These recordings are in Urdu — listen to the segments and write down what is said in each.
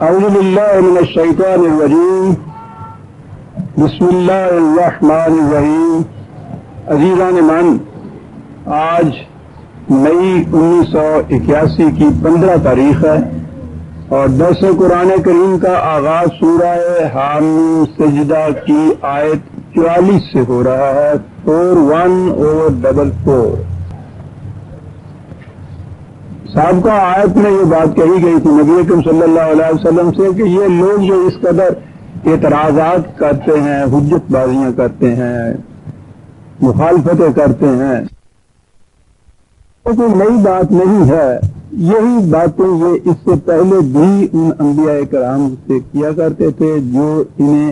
اعوذ باللہ من الشیطان الرجیم بسم اللہ الرحمن الرحیم. عزیزان من، آج مئی 1981 کی 15 تاریخ ہے اور درس قرآن کریم کا آغاز سورہ حامیم سجدہ کی آیت 44 سے ہو رہا ہے. 41/44. سابقہ آیت میں یہ بات کہی گئی تھی نبی اکرم صلی اللہ علیہ وسلم سے کہ یہ لوگ جو اس قدر اعتراضات کرتے ہیں، حجت بازیاں کرتے ہیں، مخالفتیں کرتے ہیں، کوئی نئی بات نہیں ہے. یہی باتیں یہ اس سے پہلے بھی ان انبیاء کرام سے کیا کرتے تھے جو انہیں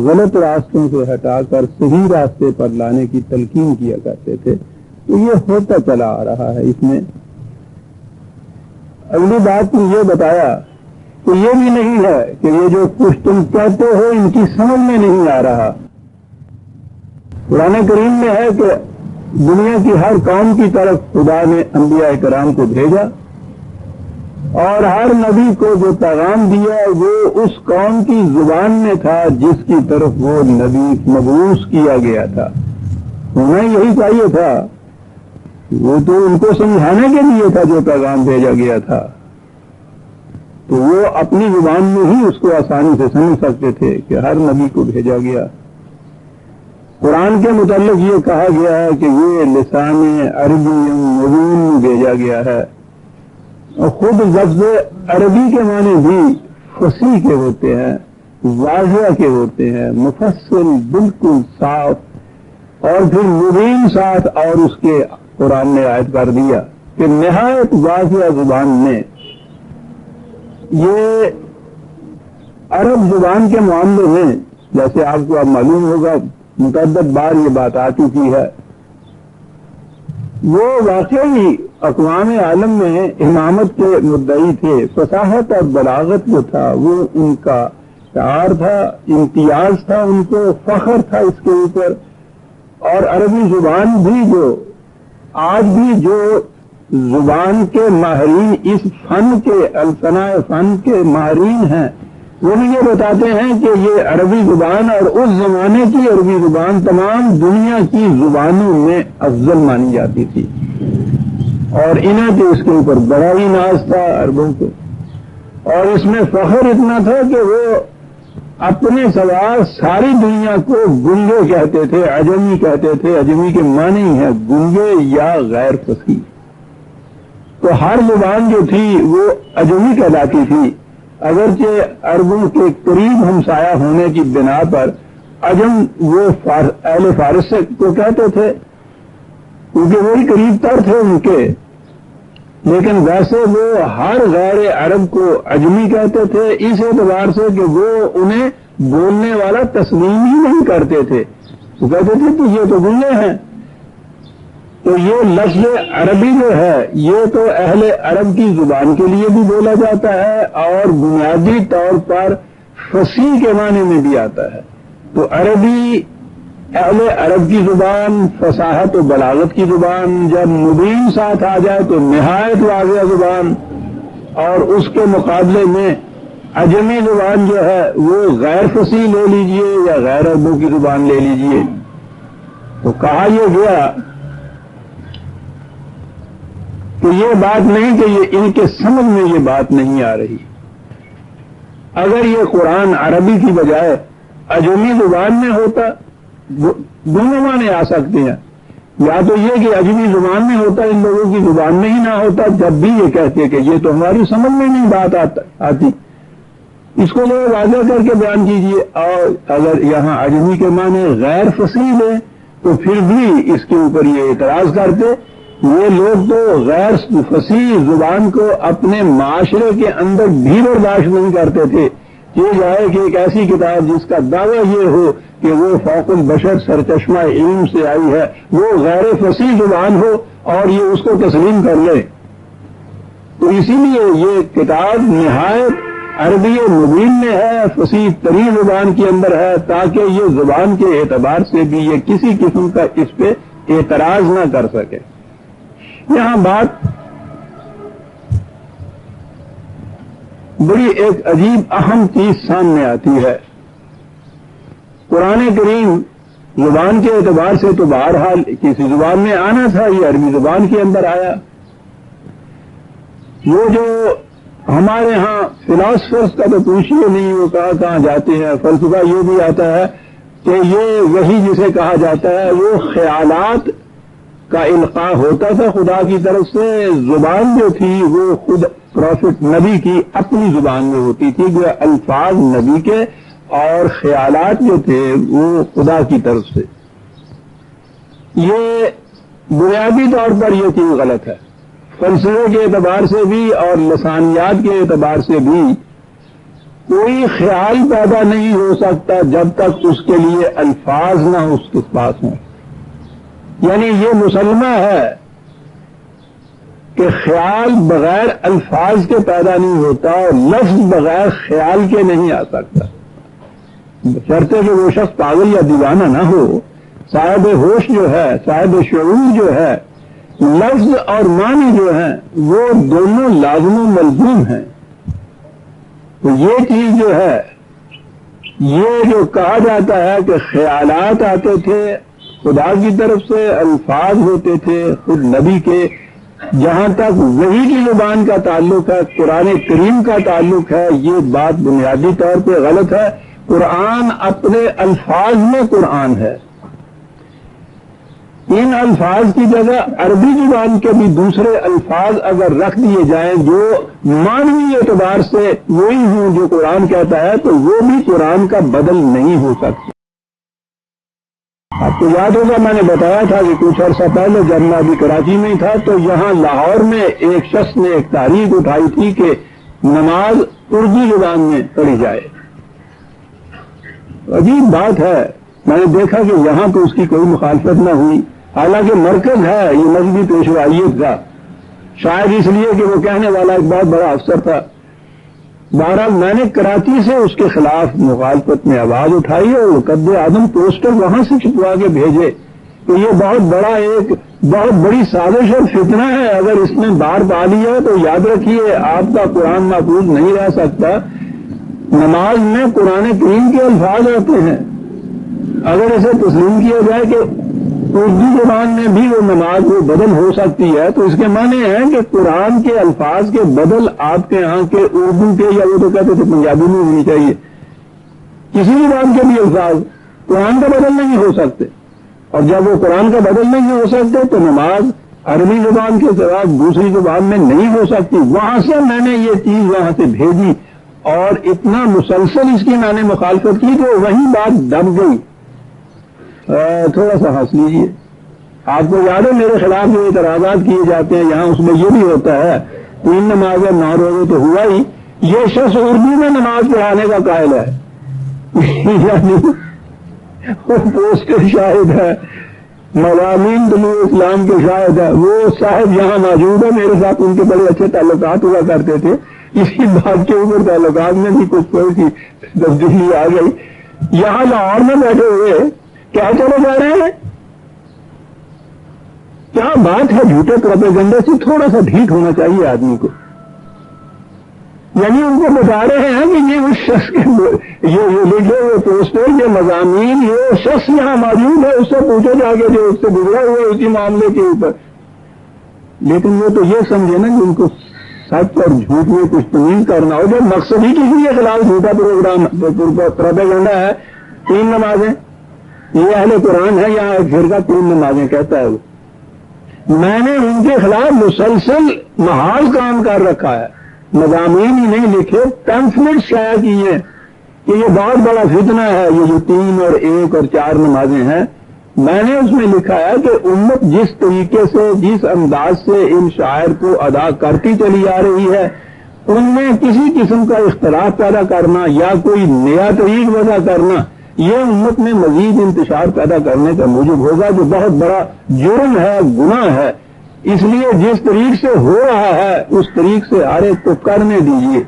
غلط راستوں سے ہٹا کر صحیح راستے پر لانے کی تلقین کیا کرتے تھے. تو یہ ہوتا چلا آ رہا ہے. اس میں اگلی بات نے یہ بتایا کہ یہ بھی نہیں ہے کہ یہ جو کچھ تم کہتے ہو ان کی سمجھ میں نہیں آ رہا. قرآن کریم میں ہے کہ دنیا کی ہر قوم کی طرف خدا نے انبیاء کرام کو بھیجا اور ہر نبی کو جو پیغام دیا وہ اس قوم کی زبان میں تھا جس کی طرف وہ نبی مبعوث کیا گیا تھا. ہونا یہی چاہیے تھا. وہ تو ان کو سمجھانے کے لیے تھا جو پیغام بھیجا گیا تھا، تو وہ اپنی زبان میں ہی اس کو آسانی سے سمجھ سکتے تھے کہ ہر نبی کو بھیجا گیا. قرآن کے متعلق یہ کہا گیا ہے کہ یہ لسان عربی مبین بھیجا گیا ہے، اور خود لفظ عربی کے معنی بھی فصیح کے ہوتے ہیں، واضح کے ہوتے ہیں، مفصل، بالکل صاف. اور پھر مبین ساتھ اور اس کے قرآن نے عائد کر دیا کہ نہایت واضح زبان میں. یہ عرب زبان کے معاملے میں جیسے آپ کو اب معلوم ہوگا متعدد بار یہ بات آ چکی ہے، وہ واقعی اقوام عالم میں امامت کے مدعی تھے. فصاحت اور بلاغت جو تھا وہ ان کا شعار تھا، امتیاز تھا، ان کو فخر تھا اس کے اوپر. اور عربی زبان بھی جو آج بھی جو زبان کے ماہرین اس فن کے الصناع فن کے ماہرین ہیں وہ بھی یہ بتاتے ہیں کہ یہ عربی زبان اور اس زمانے کی عربی زبان تمام دنیا کی زبانوں میں افضل مانی جاتی تھی. اور انہیں تو اس کے اوپر بڑا ہی ناز تھا عربوں کو، اور اس میں فخر اتنا تھا کہ وہ اپنے سوا ساری دنیا کو گنگے کہتے تھے، عجمی کہتے تھے. عجمی کے معنی ہے گنگے یا غیر فصیح. تو ہر زبان جو تھی وہ عجمی کہلاتی تھی، اگرچہ عربوں کے قریب ہمسایہ ہونے کی بنا پر عجم وہ اہل فارس کو کہتے تھے کیونکہ وہی قریب تر تھے ان کے. لیکن ویسے وہ ہر غیر عرب کو عجمی کہتے تھے اس اعتبار سے کہ وہ انہیں بولنے والا تسلیم ہی نہیں کرتے تھے. وہ کہتے تھے کہ یہ تو گنگے ہیں. تو یہ لفظ عربی جو ہے یہ تو اہل عرب کی زبان کے لیے بھی بولا جاتا ہے اور بنیادی طور پر فصیح کے معنی میں بھی آتا ہے. تو عربی اہل عرب کی زبان، فصاحت و بلاغت کی زبان. جب مبین ساتھ آ جائے تو نہایت واضح زبان، اور اس کے مقابلے میں عجمی زبان جو ہے وہ غیر فصیح لے لیجئے یا غیر عربوں کی زبان لے لیجئے. تو کہا یہ گیا کہ یہ بات نہیں کہ یہ ان کے سمجھ میں یہ بات نہیں آ رہی. اگر یہ قرآن عربی کی بجائے عجمی زبان میں ہوتا، دونوں معنی آ سکتے ہیں. یا تو یہ کہ عجمی زبان میں ہوتا، ان لوگوں کی زبان میں ہی نہ ہوتا، جب بھی یہ کہتے کہ یہ تو ہماری سمجھ میں نہیں بات آتی. اس کو لوگ واضح کر کے بیان کیجیے. اور اگر یہاں عجمی کے معنی غیر فصیح لیں تو پھر بھی اس کے اوپر یہ اعتراض کرتے. یہ لوگ تو غیر فصیح زبان کو اپنے معاشرے کے اندر بھی برداشت نہیں کرتے تھے. یہ جائے کہ ایک ایسی کتاب جس کا دعویٰ یہ ہو کہ وہ فوق البشر سرچشمہ علم سے آئی ہے وہ غیر فصیح زبان ہو اور یہ اس کو تسلیم کر لے. تو اسی لیے یہ کتاب نہایت عربی مبین میں ہے، فصیح ترین زبان کے اندر ہے، تاکہ یہ زبان کے اعتبار سے بھی یہ کسی قسم کا اس پہ اعتراض نہ کر سکے. یہاں بات بڑی ایک عجیب اہم چیز سامنے آتی ہے. قرآن کریم زبان کے اعتبار سے تو بہرحال کسی زبان میں آنا تھا، یہ عربی زبان کے اندر آیا. وہ جو ہمارے ہاں فلاسفرز کا تو پوچھیے نہیں، وہ کہاں جاتے ہیں. فلسفہ یہ بھی آتا ہے کہ یہ وہی جسے کہا جاتا ہے وہ خیالات کا القاء ہوتا تھا خدا کی طرف سے. زبان جو تھی وہ خود پروفٹ نبی کی اپنی زبان میں ہوتی تھی، جو الفاظ نبی کے اور خیالات جو تھے وہ خدا کی طرف سے. یہ بنیادی طور پر یہ چیز غلط ہے، فلسفے کے اعتبار سے بھی اور لسانیات کے اعتبار سے بھی. کوئی خیال پیدا نہیں ہو سکتا جب تک اس کے لیے الفاظ نہ اس کے پاس ہوں. یعنی یہ مسلمہ ہے کہ خیال بغیر الفاظ کے پیدا نہیں ہوتا اور لفظ بغیر خیال کے نہیں آ سکتا، بشرطے کہ وہ شخص پاگل یا دیوانہ نہ ہو. صاحب ہوش جو ہے، صاحب شعور جو ہے، لفظ اور معنی جو ہیں وہ دونوں لازم و ملزوم ہیں. تو یہ چیز جو ہے، یہ جو کہا جاتا ہے کہ خیالات آتے تھے خدا کی طرف سے، الفاظ ہوتے تھے خود نبی کے. جہاں تک وحی کی زبان کا تعلق ہے، قرآن کریم کا تعلق ہے، یہ بات بنیادی طور پہ غلط ہے. قرآن اپنے الفاظ میں قرآن ہے. ان الفاظ کی جگہ عربی زبان کے بھی دوسرے الفاظ اگر رکھ دیے جائیں جو معنوی اعتبار سے وہی ہوں جو قرآن کہتا ہے، تو وہ بھی قرآن کا بدل نہیں ہو سکتا. آپ کو یاد ہوگا میں نے بتایا تھا کہ کچھ عرصہ پہلے جب میں ابھی کراچی میں ہی تھا تو یہاں لاہور میں ایک شخص نے ایک تحریک اٹھائی تھی کہ نماز اردو زبان میں پڑھی جائے. عجیب بات ہے، میں نے دیکھا کہ یہاں تو اس کی کوئی مخالفت نہ ہوئی، حالانکہ مرکز ہے یہ مذہبی پیشوائیت کا. شاید اس لیے کہ وہ کہنے والا ایک بہت بڑا افسر تھا. بہرحال میں نے کراچی سے اس کے خلاف مخالفت میں آواز اٹھائی اور قد اعظم پوسٹر وہاں سے چھپوا کے بھیجے کہ یہ بہت بڑی سازش اور فتنہ ہے. اگر اس نے بار پا لیا تو یاد رکھیے آپ کا قرآن محفوظ نہیں رہ سکتا. نماز میں قرآن کریم کے الفاظ آتے ہیں. اگر اسے تسلیم کیا جائے کہ اردو زبان میں بھی وہ نماز وہ بدل ہو سکتی ہے تو اس کے معنی ہے کہ قرآن کے الفاظ کے بدل آپ کے یہاں کے اردو کے یا وہ تو کہتے تھے پنجابی میں ہونی چاہیے، کسی زبان کے بھی الفاظ قرآن کا بدل نہیں ہو سکتے. اور جب وہ قرآن کا بدل نہیں ہو سکتے تو نماز عربی زبان کے سوا دوسری زبان میں نہیں ہو سکتی. وہاں سے میں نے یہ چیز وہاں سے بھیجی اور اتنا مسلسل اس کی میں نے مخالفت کی کہ وہی بات دب گئی. تھوڑا سا ہنس لیجیے. آپ کو یاد ہے میرے خلاف جو اعتراضات کیے جاتے ہیں یہاں اس میں یہ بھی ہوتا ہے 3 نمازیں 9 روزے تو ہوا ہی، یہ شخص اردو میں نماز پڑھانے کا قائل ہے. یعنی وہ پوسٹر شاہد ہے، مضامین طلوع اسلام کے شاہد ہے. وہ صاحب یہاں موجود ہے، میرے ساتھ ان کے بڑے اچھے تعلقات ہوا کرتے تھے. اسی بات کے اوپر تعلقات میں بھی کچھ تھوڑی سی تبدیلی آ گئی. یہاں لاہور میں بیٹھے ہوئے کیا چلے جا رہے ہیں؟ کیا بات ہے، جھوٹے پروپیگنڈے سے تھوڑا سا ڈھیٹ ہونا چاہیے آدمی کو. یعنی ان کو بتا رہے ہیں کہ یہ اس شخص کے یہ لکھے ہوئے پوسٹر، یہ مضامین، یہ شخص یہاں موجود ہے، اس سے پوچھو جا کے جو اس سے گزرا ہوا ہے اسی معاملے کے اوپر. لیکن وہ تو یہ سمجھے نا کہ ان کو سچ اور جھوٹ میں کچھ تمیز کرنا ہو. جو مقصد ہی کسی کے خلاف جھوٹا پروپیگنڈا ہے. 3 نمازیں، یہ اہل قرآن ہے، یہاں ایک فرقہ 3 نمازیں کہتا ہے. وہ میں نے ان کے خلاف مسلسل محاذ کام کر رکھا ہے، مضامین ہی نہیں لکھے، پمفلٹ شائع کیے کہ یہ بہت بڑا فتنہ ہے یہ جو 3 اور 1 اور 4 نمازیں ہیں. میں نے اس میں لکھا ہے کہ امت جس طریقے سے جس انداز سے ان شعائر کو ادا کرتی چلی آ رہی ہے ان میں کسی قسم کا اختلاف پیدا کرنا یا کوئی نیا طریق وضع کرنا یہ امت میں مزید انتشار پیدا کرنے کا موجب ہوگا، جو بہت بڑا جرم ہے، گناہ ہے. اس لیے جس طریق سے ہو رہا ہے اس طریق سے ہر ایک کو کرنے دیجیے.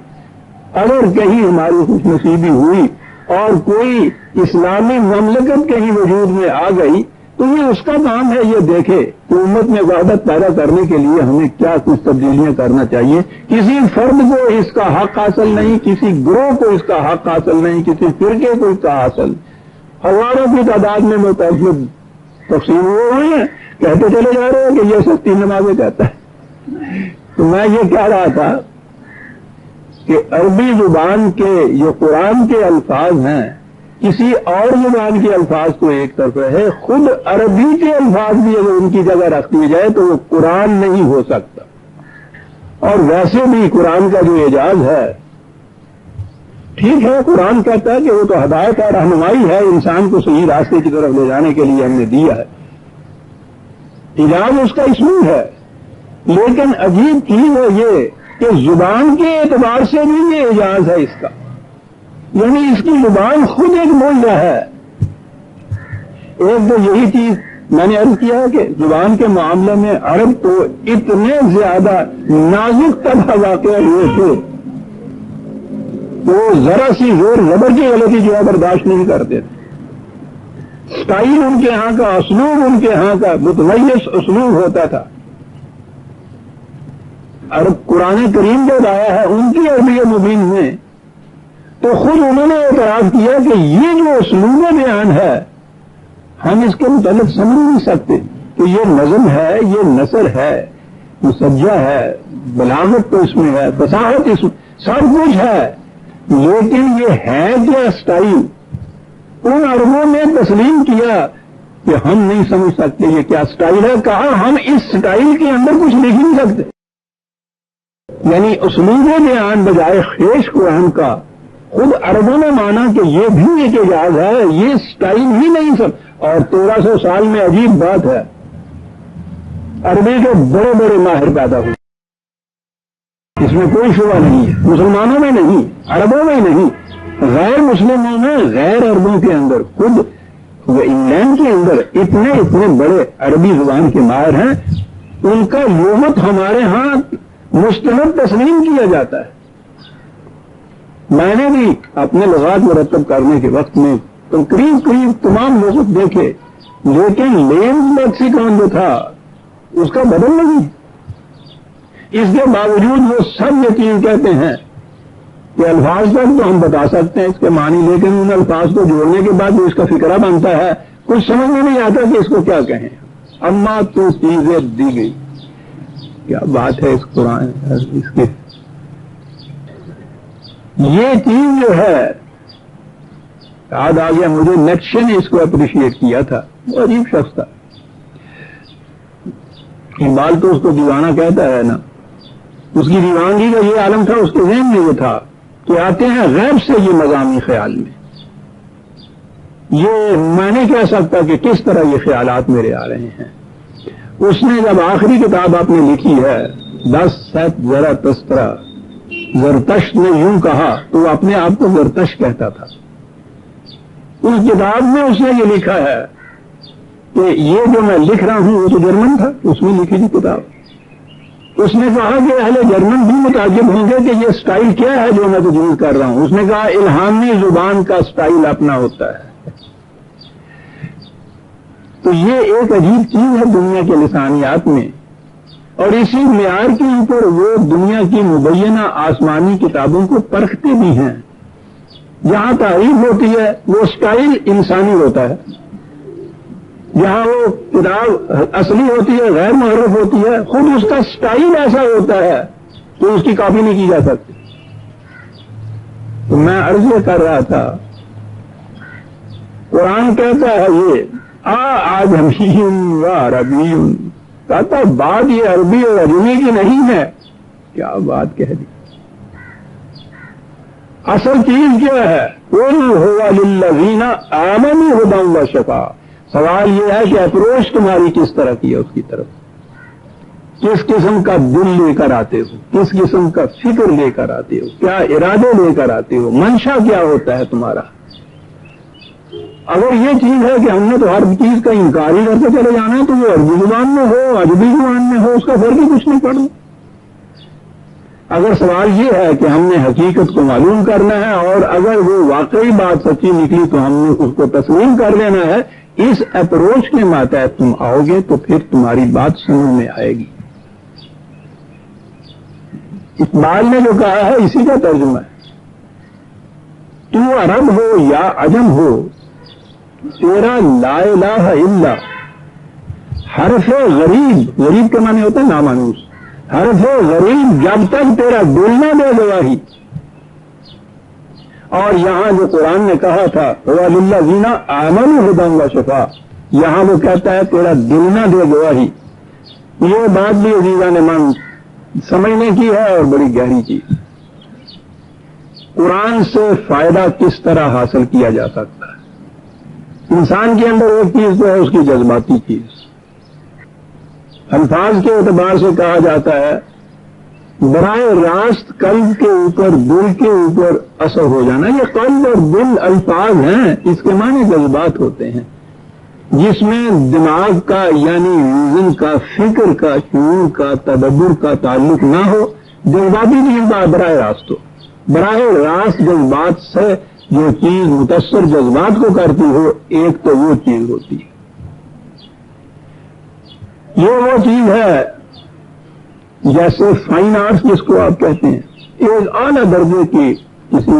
اگر کہیں ہماری خوش نصیبی ہوئی اور کوئی اسلامی مملکت کہیں وجود میں آ گئی تو یہ اس کا کام ہے یہ دیکھے کہ امت میں وحدت پیدا کرنے کے لیے ہمیں کیا کچھ تبدیلیاں کرنا چاہیے. کسی فرد کو اس کا حق حاصل نہیں, کسی گروہ کو اس کا حق حاصل نہیں, کسی فرقے کو اس کا حاصل. ہزاروں کی تعداد میں متعدد تقسیم ہوئے ہیں, کہتے چلے جا رہے ہیں کہ یہ سستی نمازیں کہتا ہے. تو میں یہ کہہ رہا تھا کہ عربی زبان کے جو قرآن کے الفاظ ہیں کسی اور زبان کے الفاظ کو ایک طرف ہے, خود عربی کے الفاظ بھی اگر ان کی جگہ رکھ دی جائے تو وہ قرآن نہیں ہو سکتا. اور ویسے بھی قرآن کا جو اعجاز ہے, ٹھیک ہے قرآن کہتا ہے کہ وہ تو ہدایت اور رہنمائی ہے, انسان کو صحیح راستے کی طرف لے جانے کے لیے ہم نے دیا ہے, اعجاز اس کا اس میں ہے. لیکن عجیب چیز ہے یہ کہ زبان کے اعتبار سے بھی یہ اعجاز ہے اس کا, یعنی اس کی زبان خود ایک معجزہ ہے. ایک تو یہی چیز میں نے عرض کیا کہ زبان کے معاملے میں عرب تو اتنے زیادہ نازک طبع واقع ہوئے تھے وہ ذرا سی زور زبر کی غلطی جو ہے برداشت نہیں کرتے تھے. اسٹائل ان کے ہاں کا, اسلوب ان کے ہاں کا متمیز اسلوب ہوتا تھا. عرب قرآن کریم جب آیا ہے ان کی عربی مبین میں تو خود انہوں نے اعتراف کیا کہ یہ جو اسلوب بیان ہے ہم اس کے متعلق سمجھ نہیں سکتے کہ یہ نظم ہے, یہ نثر ہے, مسجع ہے, بلاغت تو اس میں ہے, فصاحت اس میں سب کچھ ہے, لیکن یہ ہے کیا اسٹائل. ان عربوں نے تسلیم کیا کہ ہم نہیں سمجھ سکتے یہ کیا اسٹائل ہے. کہا ہم اس اسٹائل کے اندر کچھ لکھ نہیں سکتے. یعنی اسلوب بیان بجائے خیش قرآن کا خود عربوں نے مانا کہ یہ بھی ایک اعجاز ہے, یہ اسٹائل ہی نہیں سب. اور 1300 سال میں عجیب بات ہے, عربی کے بڑے بڑے ماہر پیدا ہوئے, اس میں کوئی شبہ نہیں ہے. مسلمانوں میں نہیں, عربوں میں نہیں, غیر مسلموں میں, غیر عربوں کے اندر, خود انگلینڈ کے اندر اتنے بڑے عربی زبان کے ماہر ہیں, ان کا لغت ہمارے ہاں مستند تسلیم کیا جاتا ہے. میں نے بھی اپنے لغات مرتب کرنے کے وقت میں قریب تمام لغت دیکھے, لیکن لینز لیکسیکون جو تھا اس کا بدل نہیں. اس کے باوجود وہ سب یقین کہتے ہیں کہ الفاظ تک تو ہم بتا سکتے ہیں اس کے معنی, لیکن ان الفاظ کو جوڑنے کے بعد جو اس کا فکرہ بنتا ہے کچھ سمجھ میں نہیں آتا کہ اس کو کیا کہیں. اما تو چیزیں دی گئی, کیا بات ہے اس قرآن اس کے. یہ چیز جو ہے یاد آ گیا مجھے, نیٹشے نے اس کو اپریشیٹ کیا تھا, وہ عجیب شخص تھا. اقبال تو اس کو دیوانہ کہتا ہے نا, اس کی دیوانگی کا یہ عالم تھا, اس کے ذہن میں یہ تھا کہ آتے ہیں غیب سے یہ مضامین خیال میں. یہ میں نہیں کہہ سکتا کہ کس طرح یہ خیالات میرے آ رہے ہیں. اس نے جب آخری کتاب آپ نے لکھی ہے 10 سیت ذرا تسترا, زرتش نے یوں کہا, تو وہ اپنے آپ کو زرتش کہتا تھا. اس کتاب میں اس نے یہ لکھا ہے کہ یہ جو میں لکھ رہا ہوں وہ تو جرمن تھا, اس میں لکھی تھی کتاب. اس نے کہا کہ اہل جرمن بھی متعجب ہوں گے کہ یہ اسٹائل کیا ہے جو میں تجویز کر رہا ہوں. اس نے کہا الہامی زبان کا اسٹائل اپنا ہوتا ہے. تو یہ ایک عجیب چیز ہے دنیا کے لسانیات میں, اور اسی معیار کے اوپر وہ دنیا کی مبینہ آسمانی کتابوں کو پرکھتے بھی ہیں. جہاں تعریف ہوتی ہے وہ اسٹائل انسانی ہوتا ہے, جہاں وہ کتاب اصلی ہوتی ہے غیر محرف ہوتی ہے, خود اس کا اسٹائل ایسا ہوتا ہے کہ اس کی کاپی نہیں کی جا سکتی. تو میں عرض یہ کر رہا تھا, قرآن کہتا ہے یہ آجمی و عربی, کہتا بات یہ عربی اور عجمی کی نہیں ہے. کیا بات کہہ دی. اصل چیز کیا ہے, قل هو للذین آمنوا ھدی و شفاء. سوال یہ ہے کہ اپروچ تمہاری کس طرح کی ہے, اس کی طرف کس قسم کا دل لے کر آتے ہو, کس قسم کا فکر لے کر آتے ہو, کیا ارادے لے کر آتے ہو, منشا کیا ہوتا ہے تمہارا. اگر یہ چیز ہے کہ ہم نے تو ہر چیز کا انکار ہی کرتے چلے جانا ہے, تو وہ عربی زبان میں ہو عجمی زبان میں ہو, اس کا فرق ہی کچھ نہیں پڑنا. اگر سوال یہ ہے کہ ہم نے حقیقت کو معلوم کرنا ہے اور اگر وہ واقعی بات سچی نکلی تو ہم نے اس کو تسلیم کر لینا ہے، اس اپروچ کے ماتحت تم آؤ گے تو پھر تمہاری بات سمجھ میں آئے گی۔ اقبال نے جو کہا ہے اسی کا ترجمہ ہے، تو عرب ہو یا عجم ہو، تیرا لا الہ الا حرف غریب، غریب کے معنی ہوتا ہے نامانوس، حرف غریب جب تک تیرا دل نہ دے گواہی۔ اور یہاں جو قرآن نے کہا تھا وَلِلَّذِينَ آمَنُوا هُدًى وَشِفَاء، یہاں وہ کہتا ہے تیرا دل نہ دے گواہی۔ یہ بات بھی عزیزان من سمجھنے کی ہے اور بڑی گہری چیز۔ قرآن سے فائدہ کس طرح حاصل کیا جا سکتا ہے؟ انسان کے اندر ایک چیز تو ہے اس کی جذباتی چیز، الفاظ کے اعتبار سے کہا جاتا ہے براہ راست قلب کے اوپر دل کے اوپر اثر ہو جانا۔ یہ قلب اور دل الفاظ ہیں، اس کے معنی جذبات ہوتے ہیں، جس میں دماغ کا یعنی ریزن کا، فکر کا، شعور کا، تدبر کا تعلق نہ ہو، جذباتی چیز کا براہ راست ہو۔ براہ راست جذبات سے جو چیز متاثر جذبات کو کرتی ہو، ایک تو وہ چیز ہوتی ہے۔ یہ وہ چیز ہے جیسے فائن آرٹس جس کو آپ کہتے ہیں، ایک اعلیٰ درجے کی کسی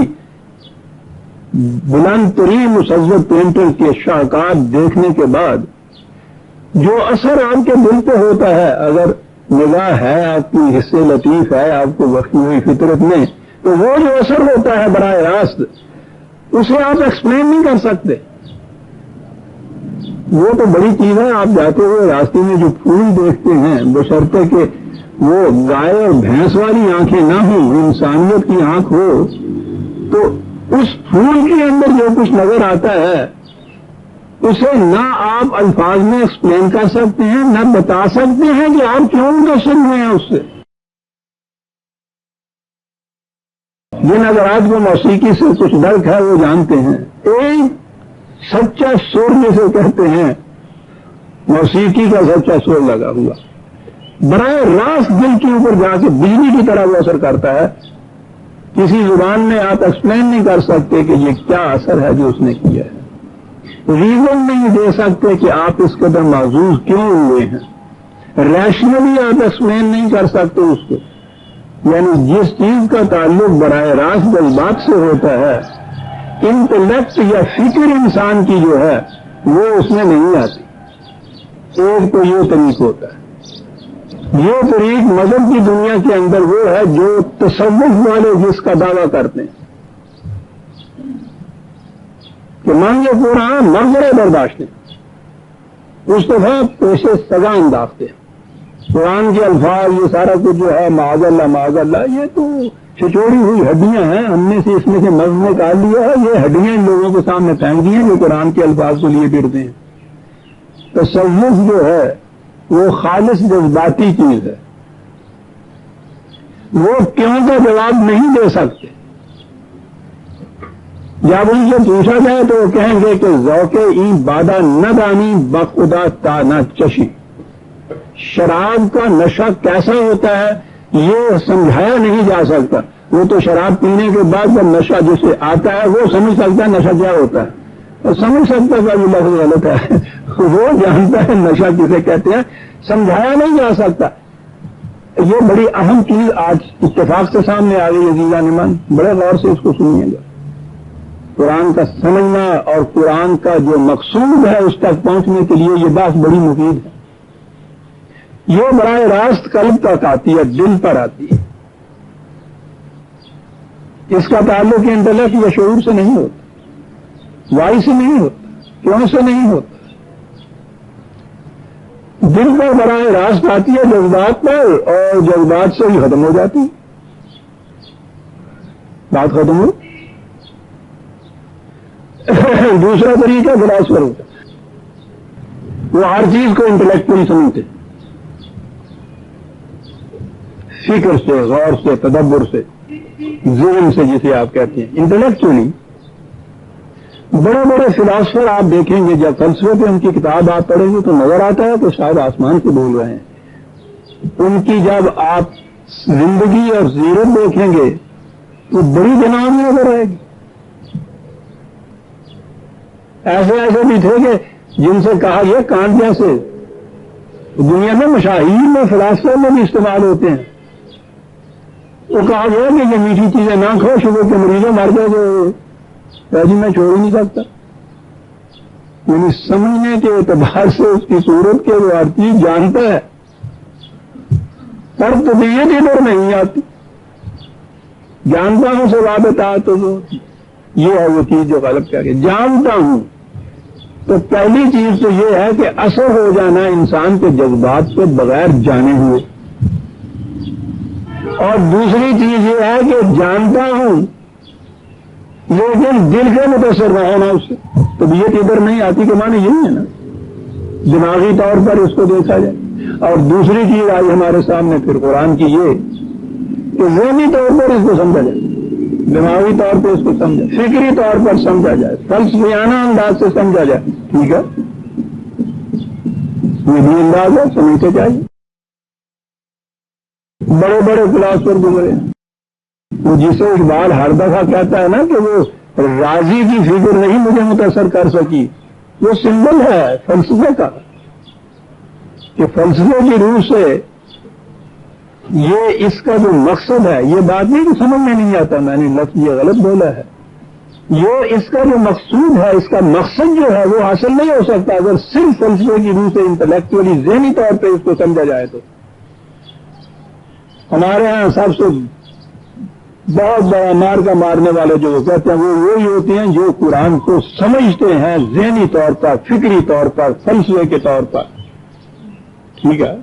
بلند ترین مصور پینٹر کے شاہکار دیکھنے کے بعد جو اثر آپ کے دل پہ ہوتا ہے، اگر نگاہ ہے آپ کی، حصے لطیف ہے آپ کو بخشی ہوئی فطرت میں، تو وہ جو اثر ہوتا ہے براہ راست اسے آپ ایکسپلین نہیں کر سکتے۔ وہ تو بڑی چیز ہے، آپ جاتے ہوئے راستے میں جو پھول دیکھتے ہیں بشرطے کہ وہ گائے اور بھینس والی آنکھیں نہ ہوں، انسانیت کی آنکھ ہو، تو اس پھول کے اندر جو کچھ نظر آتا ہے اسے نہ آپ الفاظ میں ایکسپلین کر سکتے ہیں، نہ بتا سکتے ہیں کہ آپ کیوں متاثر ہوئے ہیں اس سے۔ جن حضرات کو موسیقی سے کچھ درک ہے وہ جانتے ہیں، ایک سچا سر جسے کہتے ہیں، موسیقی کا سچا سر لگا ہوا براہ راست دل کے اوپر جا کے بجلی کی طرح وہ اثر کرتا ہے۔ کسی زبان میں آپ ایکسپلین نہیں کر سکتے کہ یہ کیا اثر ہے جو اس نے کیا ہے، ریزن نہیں دے سکتے کہ آپ اس قدر معزوز کیوں ہوئے ہیں، ریشنلی آپ ایکسپلین نہیں کر سکتے اس کو۔ یعنی جس چیز کا تعلق براہ راست جذبات سے ہوتا ہے، انٹلیکٹ یا فکر انسان کی جو ہے وہ اس میں نہیں آتی۔ ایک تو یہ طریق ہوتا ہے، یہ طریق مذہب کی دنیا کے اندر وہ ہے جو تصوف والے جس کا دعویٰ کرتے ہیں کہ مانگے پورا منظر برداشت اس دفعہ پیشے سزا اندازتے ہیں۔ قرآن کے الفاظ یہ سارا کچھ جو ہے معاذ اللہ معاذ اللہ، یہ تو چھچوڑی ہوئی ہڈیاں ہیں، ہم نے سے اس میں سے مغز نکال لیا ہے، یہ ہڈیاں ان لوگوں کے سامنے پھینک دی ہیں جو قرآن کے الفاظ کو لیے پھرتے ہیں۔ تصوف جو ہے وہ خالص جذباتی چیز ہے، وہ کیوں کا جواب نہیں دے سکتے۔ جب ان سے پوچھا جائے تو وہ کہیں گے کہ ذوق این بادہ نہ دانی بخدا تا نہ چشی، شراب کا نشہ کیسا ہوتا ہے یہ سمجھایا نہیں جا سکتا۔ وہ تو شراب پینے کے بعد جب نشہ جسے آتا ہے وہ سمجھ سکتا ہے نشہ کیا ہوتا ہے، اور سمجھ سکتا ہے یہ لفظ غلط ہے، وہ جانتا ہے نشہ کسے کہتے ہیں، سمجھایا نہیں جا سکتا۔ یہ بڑی اہم چیز آج اتفاق سے سامنے آ گئی عزیزان من، بڑے غور سے اس کو سنیے گا۔ قرآن کا سمجھنا اور قرآن کا جو مقصود ہے اس تک پہنچنے کے لیے یہ بات بڑی مفید ہے۔ یہ براہ راست قلب تک آتی ہے، دل پر آتی ہے، اس کا تعلق انٹلیکٹ یا شعور سے نہیں ہوتا، وائی سے نہیں ہوتا، کیوں سے نہیں ہوتا، دل پر براہ راست آتی ہے جذبات پر، اور جذبات سے ہی ختم ہو جاتی ہے، بات ختم ہو۔ دوسرا طریقہ فلاسفر ہوتا ہے، وہ ہر چیز کو انٹلیکچولی سمجھتے، فکر سے، غور سے، تدبر سے، ذہن سے جسے آپ کہتے ہیں انٹلیکچولی۔ بڑے بڑے فلاسفر آپ دیکھیں گے جب فلسفے پہ ان کی کتاب آپ پڑھیں گے تو نظر آتا ہے کہ شاید آسمان سے بول رہے ہیں۔ ان کی جب آپ زندگی اور سیرت دیکھیں گے تو بڑی جناب نظر آئے گی. ایسے ایسے بھی تھے کہ جن سے کہا گیا کان جیسے دنیا میں مشاہیر میں فلاسفہ میں بھی استعمال ہوتے ہیں. وہ کہا گیا کہ یہ میٹھی چیزیں نہ کھو, شوگر کے مریضوں مر جائے جی میں چھوڑ ہی نہیں سکتا. یعنی سمجھنے کے اعتبار سے اس کی صورت کے وہ ہر چیز جانتا ہے, پر طبیعت ادھر نہیں آتی. جانتا ہوں سے وابطہ تو یہ ہے وہ چیز جو غلط کر کے جانتا ہوں. تو پہلی چیز تو یہ ہے کہ اثر ہو جانا انسان کے جذبات پہ بغیر جانے ہوئے, اور دوسری چیز یہ ہے کہ جانتا ہوں لیکن دل کے متاثر نہ ہونا اس سے. طبیعت ادھر نہیں آتی کہ معنی یہی ہے نا, دماغی طور پر اس کو دیکھا جائے. اور دوسری چیز آئی ہمارے سامنے پھر قرآن کی یہ کہ ذہنی طور پر اس کو سمجھا جائے, دماغی طور پر اس کو سمجھا, فکری طور پر سمجھا جائے, فلسفیانہ انداز سے سمجھا جائے. ٹھیک ہے, یہ بھی انداز ہے, سمجھتے چاہیے. بڑے بڑے فلاسفر گزرے وہ جسے اقبال ہر دفعہ کہتا ہے نا کہ وہ راضی کی فکر نہیں مجھے متاثر کر سکی, وہ سمبل ہے فلسفے کا کہ فلسفے کی روح سے یہ اس کا جو مقصد ہے, یہ بات نہیں کہ سمجھ میں نہیں آتا, میں نے لفظ یہ غلط بولا ہے, یہ اس کا جو مقصود ہے, اس کا مقصد جو ہے وہ حاصل نہیں ہو سکتا اگر صرف فلسفے کی روح سے انٹلیکچولی ذہنی طور پہ اس کو سمجھا جائے. تو ہمارے ہاں سب سے بہت بڑا مار کا مارنے والے جو کہتے ہیں وہ وہی ہوتے ہیں جو قرآن کو سمجھتے ہیں ذہنی طور پر, فکری طور پر, فلسفے کے طور پر. ٹھیک ہے,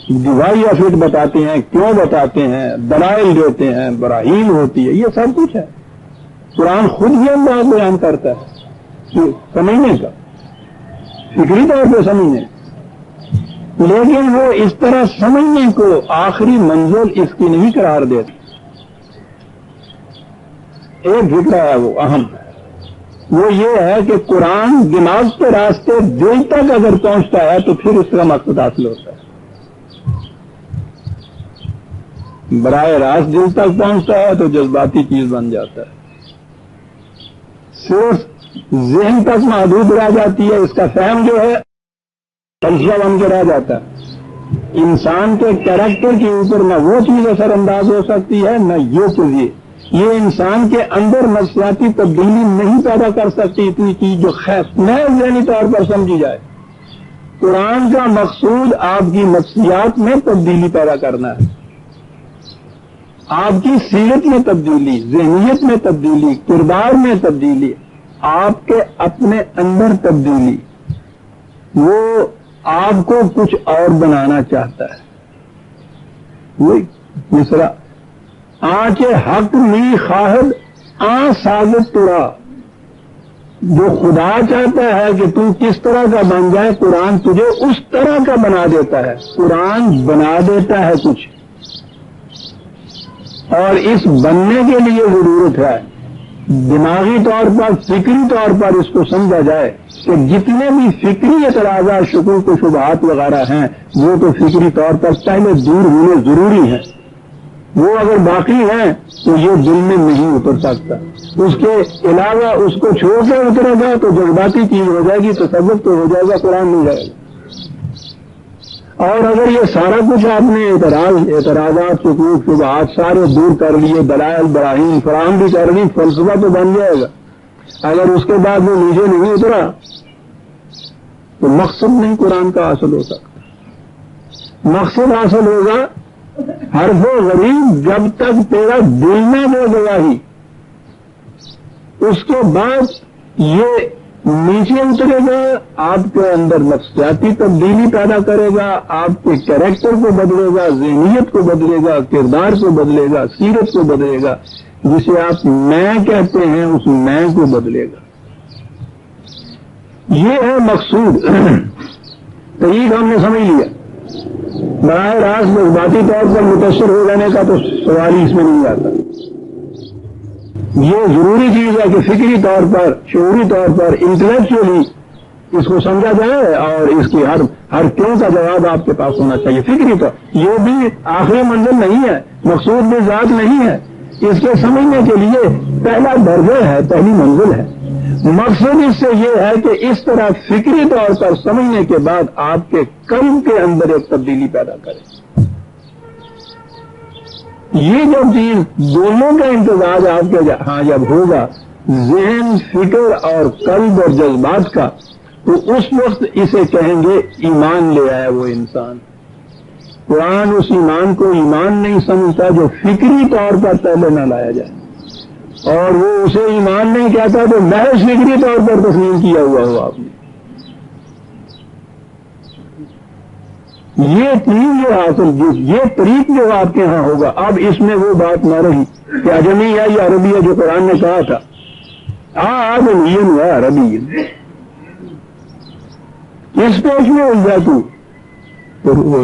ڈیوائز آف اٹ بتاتے ہیں, کیوں بتاتے ہیں, دلائل دیتے ہیں, براہین ہوتی ہے, یہ سب کچھ ہے. قرآن خود ہی انداز بیان کرتا ہے سمجھنے کا, فکری طور پہ سمجھنے, لیکن وہ اس طرح سمجھنے کو آخری منزل اس کی نہیں قرار دیتا. ایک فکرہ ہے وہ اہم, وہ یہ ہے کہ قرآن دماغ کے راستے دل تک اگر پہنچتا ہے تو پھر اس کا مقصد حاصل ہوتا ہے. براہ راست دل تک پہنچتا ہے تو جذباتی چیز بن جاتا ہے. صرف ذہن تک محدود رہ جاتی ہے, اس کا فہم جو ہے فلسفہ بن کے رہ جاتا ہے. انسان کے کیریکٹر کے اوپر نہ وہ چیز اثر انداز ہو سکتی ہے نہ یہ چیز. یہ انسان کے اندر نفسیاتی تبدیلی نہیں پیدا کر سکتی اتنی چیز جو محض ذہنی طور پر سمجھی جائے. قرآن کا مقصود آپ کی نفسیات میں تبدیلی پیدا کرنا ہے, آپ کی سیرت میں تبدیلی, ذہنیت میں تبدیلی, کردار میں تبدیلی, آپ کے اپنے اندر تبدیلی. وہ آپ کو کچھ اور بنانا چاہتا ہے. وہی دوسرا آنچ حق می خواہد آ ساگت ترا, جو خدا چاہتا ہے کہ تم کس طرح کا بن جائے, قرآن تجھے اس طرح کا بنا دیتا ہے. قرآن بنا دیتا ہے کچھ, اور اس بننے کے لیے ضرورت ہے دماغی طور پر, فکری طور پر اس کو سمجھا جائے کہ جتنے بھی فکری اعتراضات, شکوک و شبہات وغیرہ ہیں وہ تو فکری طور پر پہلے دور ہونے ضروری ہیں. وہ اگر باقی ہیں تو یہ دل میں نہیں اتر سکتا. اس کے علاوہ اس کو چھوڑ کے اترے گا تو جذباتی چیز ہو جائے گی, تصوف تو ہو جائے گا, قرآن نہیں جائے گا. اور اگر یہ سارا کچھ آپ نے اعتراضات, شکوک شبہات سارے دور کر لیے, دلائل براہین فراہم بھی کر لی, فلسفہ تو بن جائے گا. اگر اس کے بعد وہ نیچے نہیں اترا تو مقصد نہیں قرآن کا حاصل ہو سکتا. مقصد حاصل ہوگا حرف غریب جب تک تیرا دل نہ دے گواہی, اس کے بعد یہ نیچے اترے گا, آپ کے اندر نفسیاتی تبدیلی پیدا کرے گا, آپ کے کیریکٹر کو بدلے گا, ذہنیت کو بدلے گا, کردار کو بدلے گا, سیرت کو بدلے گا, جسے آپ میں کہتے ہیں اس میں کو بدلے گا. یہ ہے مقصود. طریق ہم نے سمجھ لیا. براہ راست جذباتی طور پر متاثر ہو جانے کا تو سوال ہی اس میں نہیں آتا. یہ ضروری چیز ہے کہ فکری طور پر, شعوری طور پر, انٹلیکچولی اس کو سمجھا جائے اور اس کی ہر کیوں کا جواب آپ کے پاس ہونا چاہیے. فکری تو یہ بھی آخری منزل نہیں ہے, مقصود بھی ذات نہیں ہے. اس کے سمجھنے کے لیے پہلا درجہ ہے, پہلی منزل ہے. مقصد اس سے یہ ہے کہ اس طرح فکری طور پر سمجھنے کے بعد آپ کے قلب کے اندر ایک تبدیلی پیدا کرے. یہ جب چیز دونوں کا امتزاج آپ کے ہاں جب ہوگا, ذہن, فکر اور قلب اور جذبات کا, تو اس وقت اسے کہیں گے ایمان لے آیا وہ انسان. قرآن اس ایمان کو ایمان نہیں سمجھتا جو فکری طور پر پہلے نہ لایا جائے, اور وہ اسے ایمان نہیں کہتا جو محض فکری طور پر تسلیم کیا ہوا ہو آپ نے. یہ چیز جو حاصل, یہ طریق جو آپ کے ہاں ہوگا, اب اس میں وہ بات نہ رہی کہ اجمی ہے یا عربی ہے جو قرآن نے کہا تھا. آدمی ہے عربی, کس پیش میں الجھا تو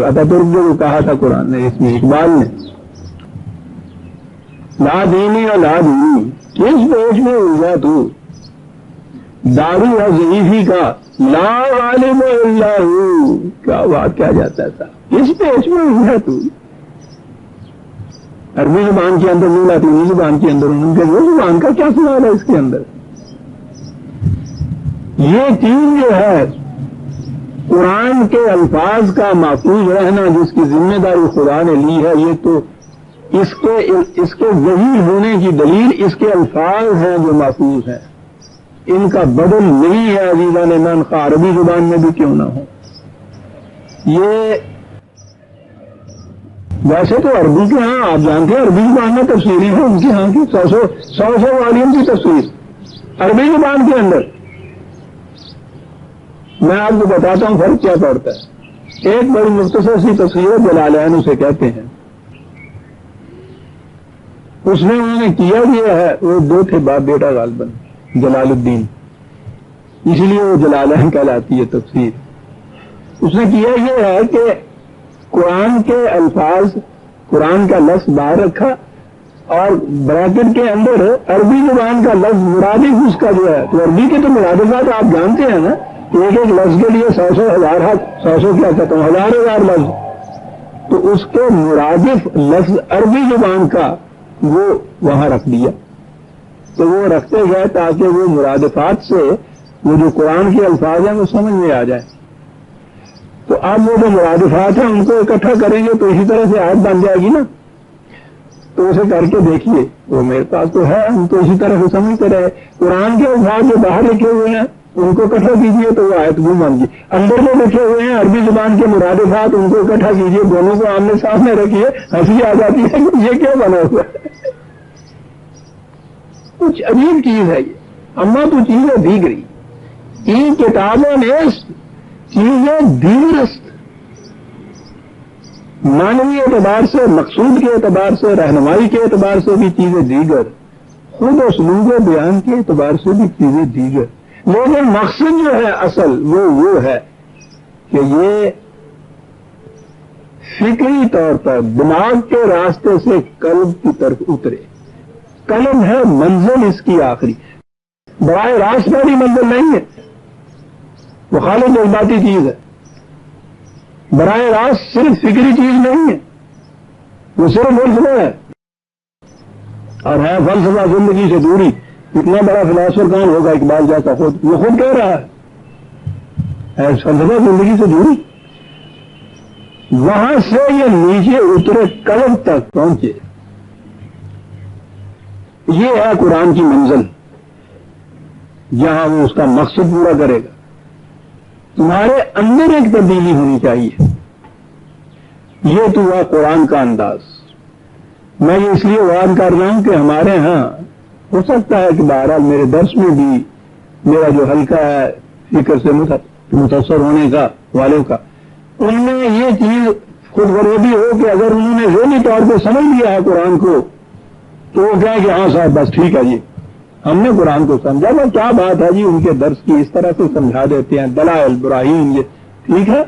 اتاترک جو کہا تھا قرآن نے, اس میں اقبال نے, لا دینی اور لا دینی, کس پیش میں الجھا تو, دارو ہے ضعیفی کا, لا غالب الا ہو, کیا بات کیا جاتا تھا, کس پیش میں الجھا تو. عربی زبان کے اندر نہیں, لاطینی زبان کے اندر, ان کے وہ زبان کا کیا سوال ہے اس کے اندر. یہ چیز جو ہے قرآن کے الفاظ کا محفوظ رہنا, جس کی ذمہ داری خدا نے لی ہے, یہ تو اس کے ظہیر ہونے کی دلیل اس کے الفاظ ہیں جو محفوظ ہیں. ان کا بدل نہیں ہے عزیزان من, خواہ عربی زبان میں بھی کیوں نہ ہو. یہ ویسے تو عربی کے ہاں آپ جانتے ہیں عربی زبان میں تفسیریں ہیں ان کے ہاں کی, سو والیم کی تفسیر عربی زبان کے اندر. میں آپ کو بتاتا ہوں فرق کیا پڑتا ہے. ایک بڑی مختصر سی تفسیر جلالین اسے کہتے ہیں, اس میں انہوں نے کیا گیا ہے, وہ دو تھے باپ بیٹا غالباً, جلال الدین, اس لیے وہ جلالین کہلاتی ہے تفسیر. اس نے کیا یہ ہے کہ قرآن کے الفاظ, قرآن کا لفظ باہر رکھا, اور بریکٹ کے اندر عربی زبان کا لفظ مرادف اس کا جو ہے, تو عربی کے تو مرادفات آپ جانتے ہیں نا, ایک ایک لفظ کے لیے 100 ہزار حق, 100 کیا کہتا ہوں, ہزار لفظ, تو اس کے مرادف لفظ عربی زبان کا وہ وہاں رکھ دیا. تو وہ رکھتے گئے تاکہ وہ مرادفات سے وہ جو قرآن کے الفاظ ہیں وہ سمجھ میں آ جائے. تو اب وہ جو مرادفات ہیں ان کو اکٹھا کریں گے تو اسی طرح سے آیت بن جائے گی نا. تو اسے کر کے دیکھیے, وہ میرے پاس تو ہے, ہم تو اسی طرح سے سمجھتے رہے. قرآن کے الفاظ جو باہر لکھے ہوئے ہیں ان کو اکٹھا کیجیے تو وہ آیت گم بن گی. اندر جو لکھے ہوئے ہیں عربی زبان کے مرادفات ان کو اکٹھا کیجیے, دونوں کو آمنے سامنے رکھیے, ہنسی آ جاتی ہے کہ یہ کیا بنا ہوا ہے. کچھ عجیب چیز ہے یہ. اما تو چیزیں دیگری, ان کتابوں نے چیزیں دیگرست, معنوی اعتبار سے, مقصود کے اعتبار سے, رہنمائی کے اعتبار سے بھی چیزیں دیگر, خود اسلوب بیان کے اعتبار سے بھی چیزیں دیگر. لیکن مقصد جو ہے اصل وہ ہے کہ یہ فکری طور پر دماغ کے راستے سے قلب کی طرف اترے. قلب ہے منزل اس کی آخری, براہ راست والی منزل نہیں ہے, وہ خالص جذباتی چیز ہے. براہ راست صرف فکری چیز نہیں ہے, وہ صرف فلسفہ ہے, اور ہے فلسفہ زندگی سے دوری. اتنا بڑا فلاسفر کون ہوگا اقبال جیسا, وہ خود کہہ رہا ہے فلسفہ زندگی سے دوری. وہاں سے یہ نیچے اترے, قلب تک پہنچے. یہ ہے قرآن کی منزل, جہاں وہ اس کا مقصد پورا کرے گا. تمہارے اندر ایک تبدیلی ہونی چاہیے. یہ تو ہے قرآن کا انداز. میں یہ اس لیے وعد کر رہا ہوں کہ ہمارے ہاں ہو سکتا ہے کہ بہرحال میرے درس میں بھی میرا جو حلقہ ہے فکر سے متاثر ہونے کا والوں کا, ان میں یہ چیز خود غرضی ہو کہ اگر انہوں نے ذہنی طور پہ سمجھ لیا ہے قرآن کو تو وہ کہیں کہ ہاں صاحب بس ٹھیک ہے جی, ہم نے قرآن کو سمجھا. وہ کیا بات ہے جی, ان کے درس کی اس طرح سے سمجھا دیتے ہیں, دلائل براہین, یہ ٹھیک ہے,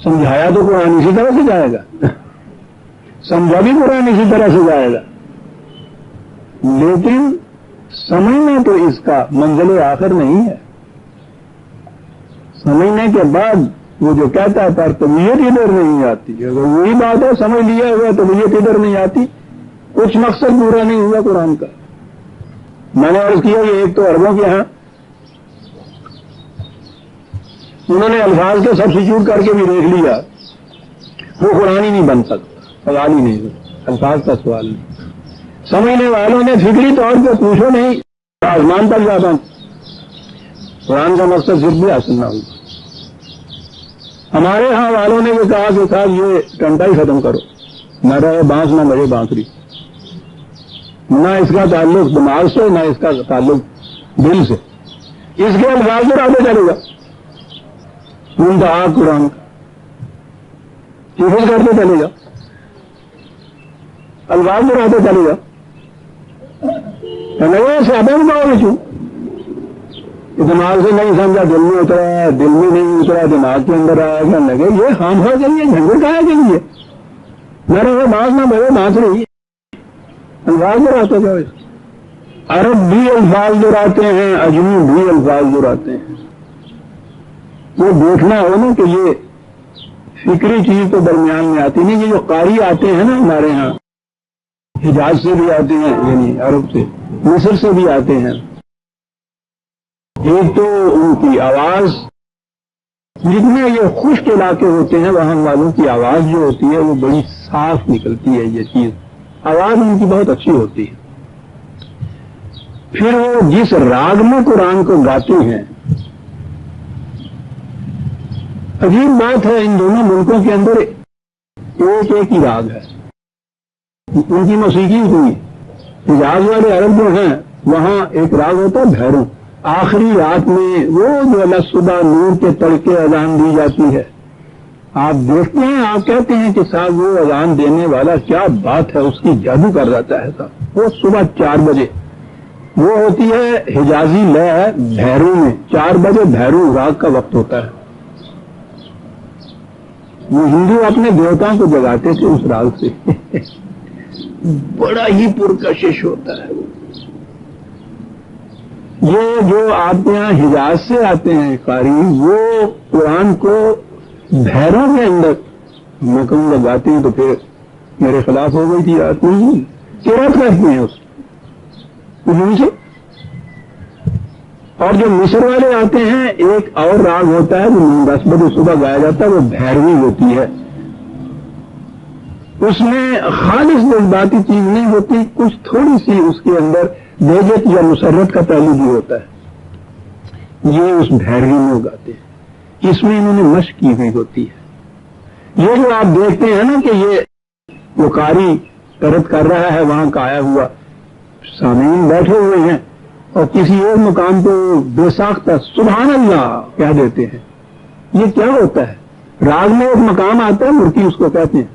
سمجھایا تو قرآن اسی طرح سے جائے گا, سمجھا بھی قرآن اسی طرح سے جائے گا, لیکن سمجھنا تو اس کا منزل آخر نہیں ہے. سمجھنے کے بعد وہ جو کہتا ہے پر طبیعت ادھر نہیں آتی. اگر وہی بات ہے سمجھ لیا ہوا طبیعت ادھر نہیں آتی, کچھ مقصد پورا نہیں ہوا قرآن کا. میں نے عرض کیا کہ ایک تو عربوں کے یہاں انہوں نے الفاظ کے سبسٹیٹیوٹ کر کے بھی دیکھ لیا, وہ قرآن ہی نہیں بن سکتا, سوال ہی نہیں, الفاظ کا سوال نہیں. سمجھنے والوں نے فکری طور پہ پوچھو نہیں, آسمان پر جاتا ہوں, قرآن کا مقصد پھر بھی حاصل نہ ہوگا. ہمارے ہاں والوں نے یہ کہا کہ صاحب یہ ٹنٹا ہی ختم کرو, نہ رہے بانس نہ بڑے بانسری, نہ اس کا تعلق دماغ سے نہ اس کا تعلق دل سے, اس کے الفاظ پر آگے چلے گا. منتہا قرآن حفظ کرتے چلے گا, الفاظ پر آتے چلے گا. سیادہ میں کیوں دماغ سے نہیں سمجھا, دل میں اترا, دل میں نہیں اترا, دماغ کے اندر آیا کیا لگے یہ خام خواہ کے لیے جھنگڑ کہا کے لیے, نہ رہے بانس نہ بڑے بانس رہی, الفاظ پر آتے جاؤ. عرب بھی الفاظ دہراتے ہیں, اجمی بھی الفاظ دہراتے ہیں. وہ دیکھنا ہو نا کہ یہ فکری چیز تو درمیان میں آتی نہیں. یہ جو قاری آتے ہیں نا ہمارے ہاں, حجاز سے بھی آتے ہیں, یعنی عرب سے, مصر سے بھی آتے ہیں. ایک تو ان کی آواز, جتنے یہ خشک علاقے ہوتے ہیں وہاں والوں کی آواز جو ہوتی ہے وہ بڑی صاف نکلتی ہے. یہ چیز آواز ان کی بہت اچھی ہوتی ہے. پھر وہ جس راگ میں قرآن کو گاتے ہیں, عجیب بات ہے, ان دونوں ملکوں کے اندر ایک ہی راگ ہے. ان کی موسیقی ہوئی, حجاز والے عرب جو ہیں وہاں ایک راگ ہوتا ہے بھیرو. آخری رات میں وہ جو اللہ صبح نور کے تڑکے اذان دی جاتی ہے, آپ دیکھتے ہیں, آپ کہتے ہیں کہ صاحب وہ اذان دینے والا کیا بات ہے, اس کی جادو کر جاتا ہے صاحب. وہ صبح 4 بجے وہ ہوتی ہے حجازی لے بھیرو میں, 4 بجے بھیرو راگ کا وقت ہوتا ہے. وہ ہندو اپنے دیوتاؤں کو جگاتے تھے اس راگ سے. بڑا ہی پرکشش ہوتا ہے. یہ جو آپ کے یہاں حجاز سے آتے ہیں قاری, وہ قرآن کو بھیروں کے اندر میں کہوں لگاتے ہیں تو پھر میرے خلاف ہو گئی تھی رات نہیں, قرات کرتے ہیں اس سے. اور جو مصر والے آتے ہیں ایک اور راگ ہوتا ہے جو 10 بجے صبح گایا جاتا ہے, وہ بھیروی ہوتی ہے. اس میں خالص جذباتی چیز نہیں ہوتی, کچھ تھوڑی سی اس کے اندر بیجت یا مسرت کا پہلو بھی ہوتا ہے. یہ اس بھیروی میں اگاتے ہیں, اس میں انہوں نے مشق کی ہوئی ہوتی ہے. یہ جو آپ دیکھتے ہیں نا کہ یہ وہ قاری قرت کر رہا ہے, وہاں کا آیا ہوا سامعین بیٹھے ہوئے ہیں اور کسی ایک مقام پہ بے ساختہ سبحان اللہ کہہ دیتے ہیں. یہ کیا ہوتا ہے؟ راگ میں ایک مقام آتا ہے, مرکی اس کو کہتے ہیں,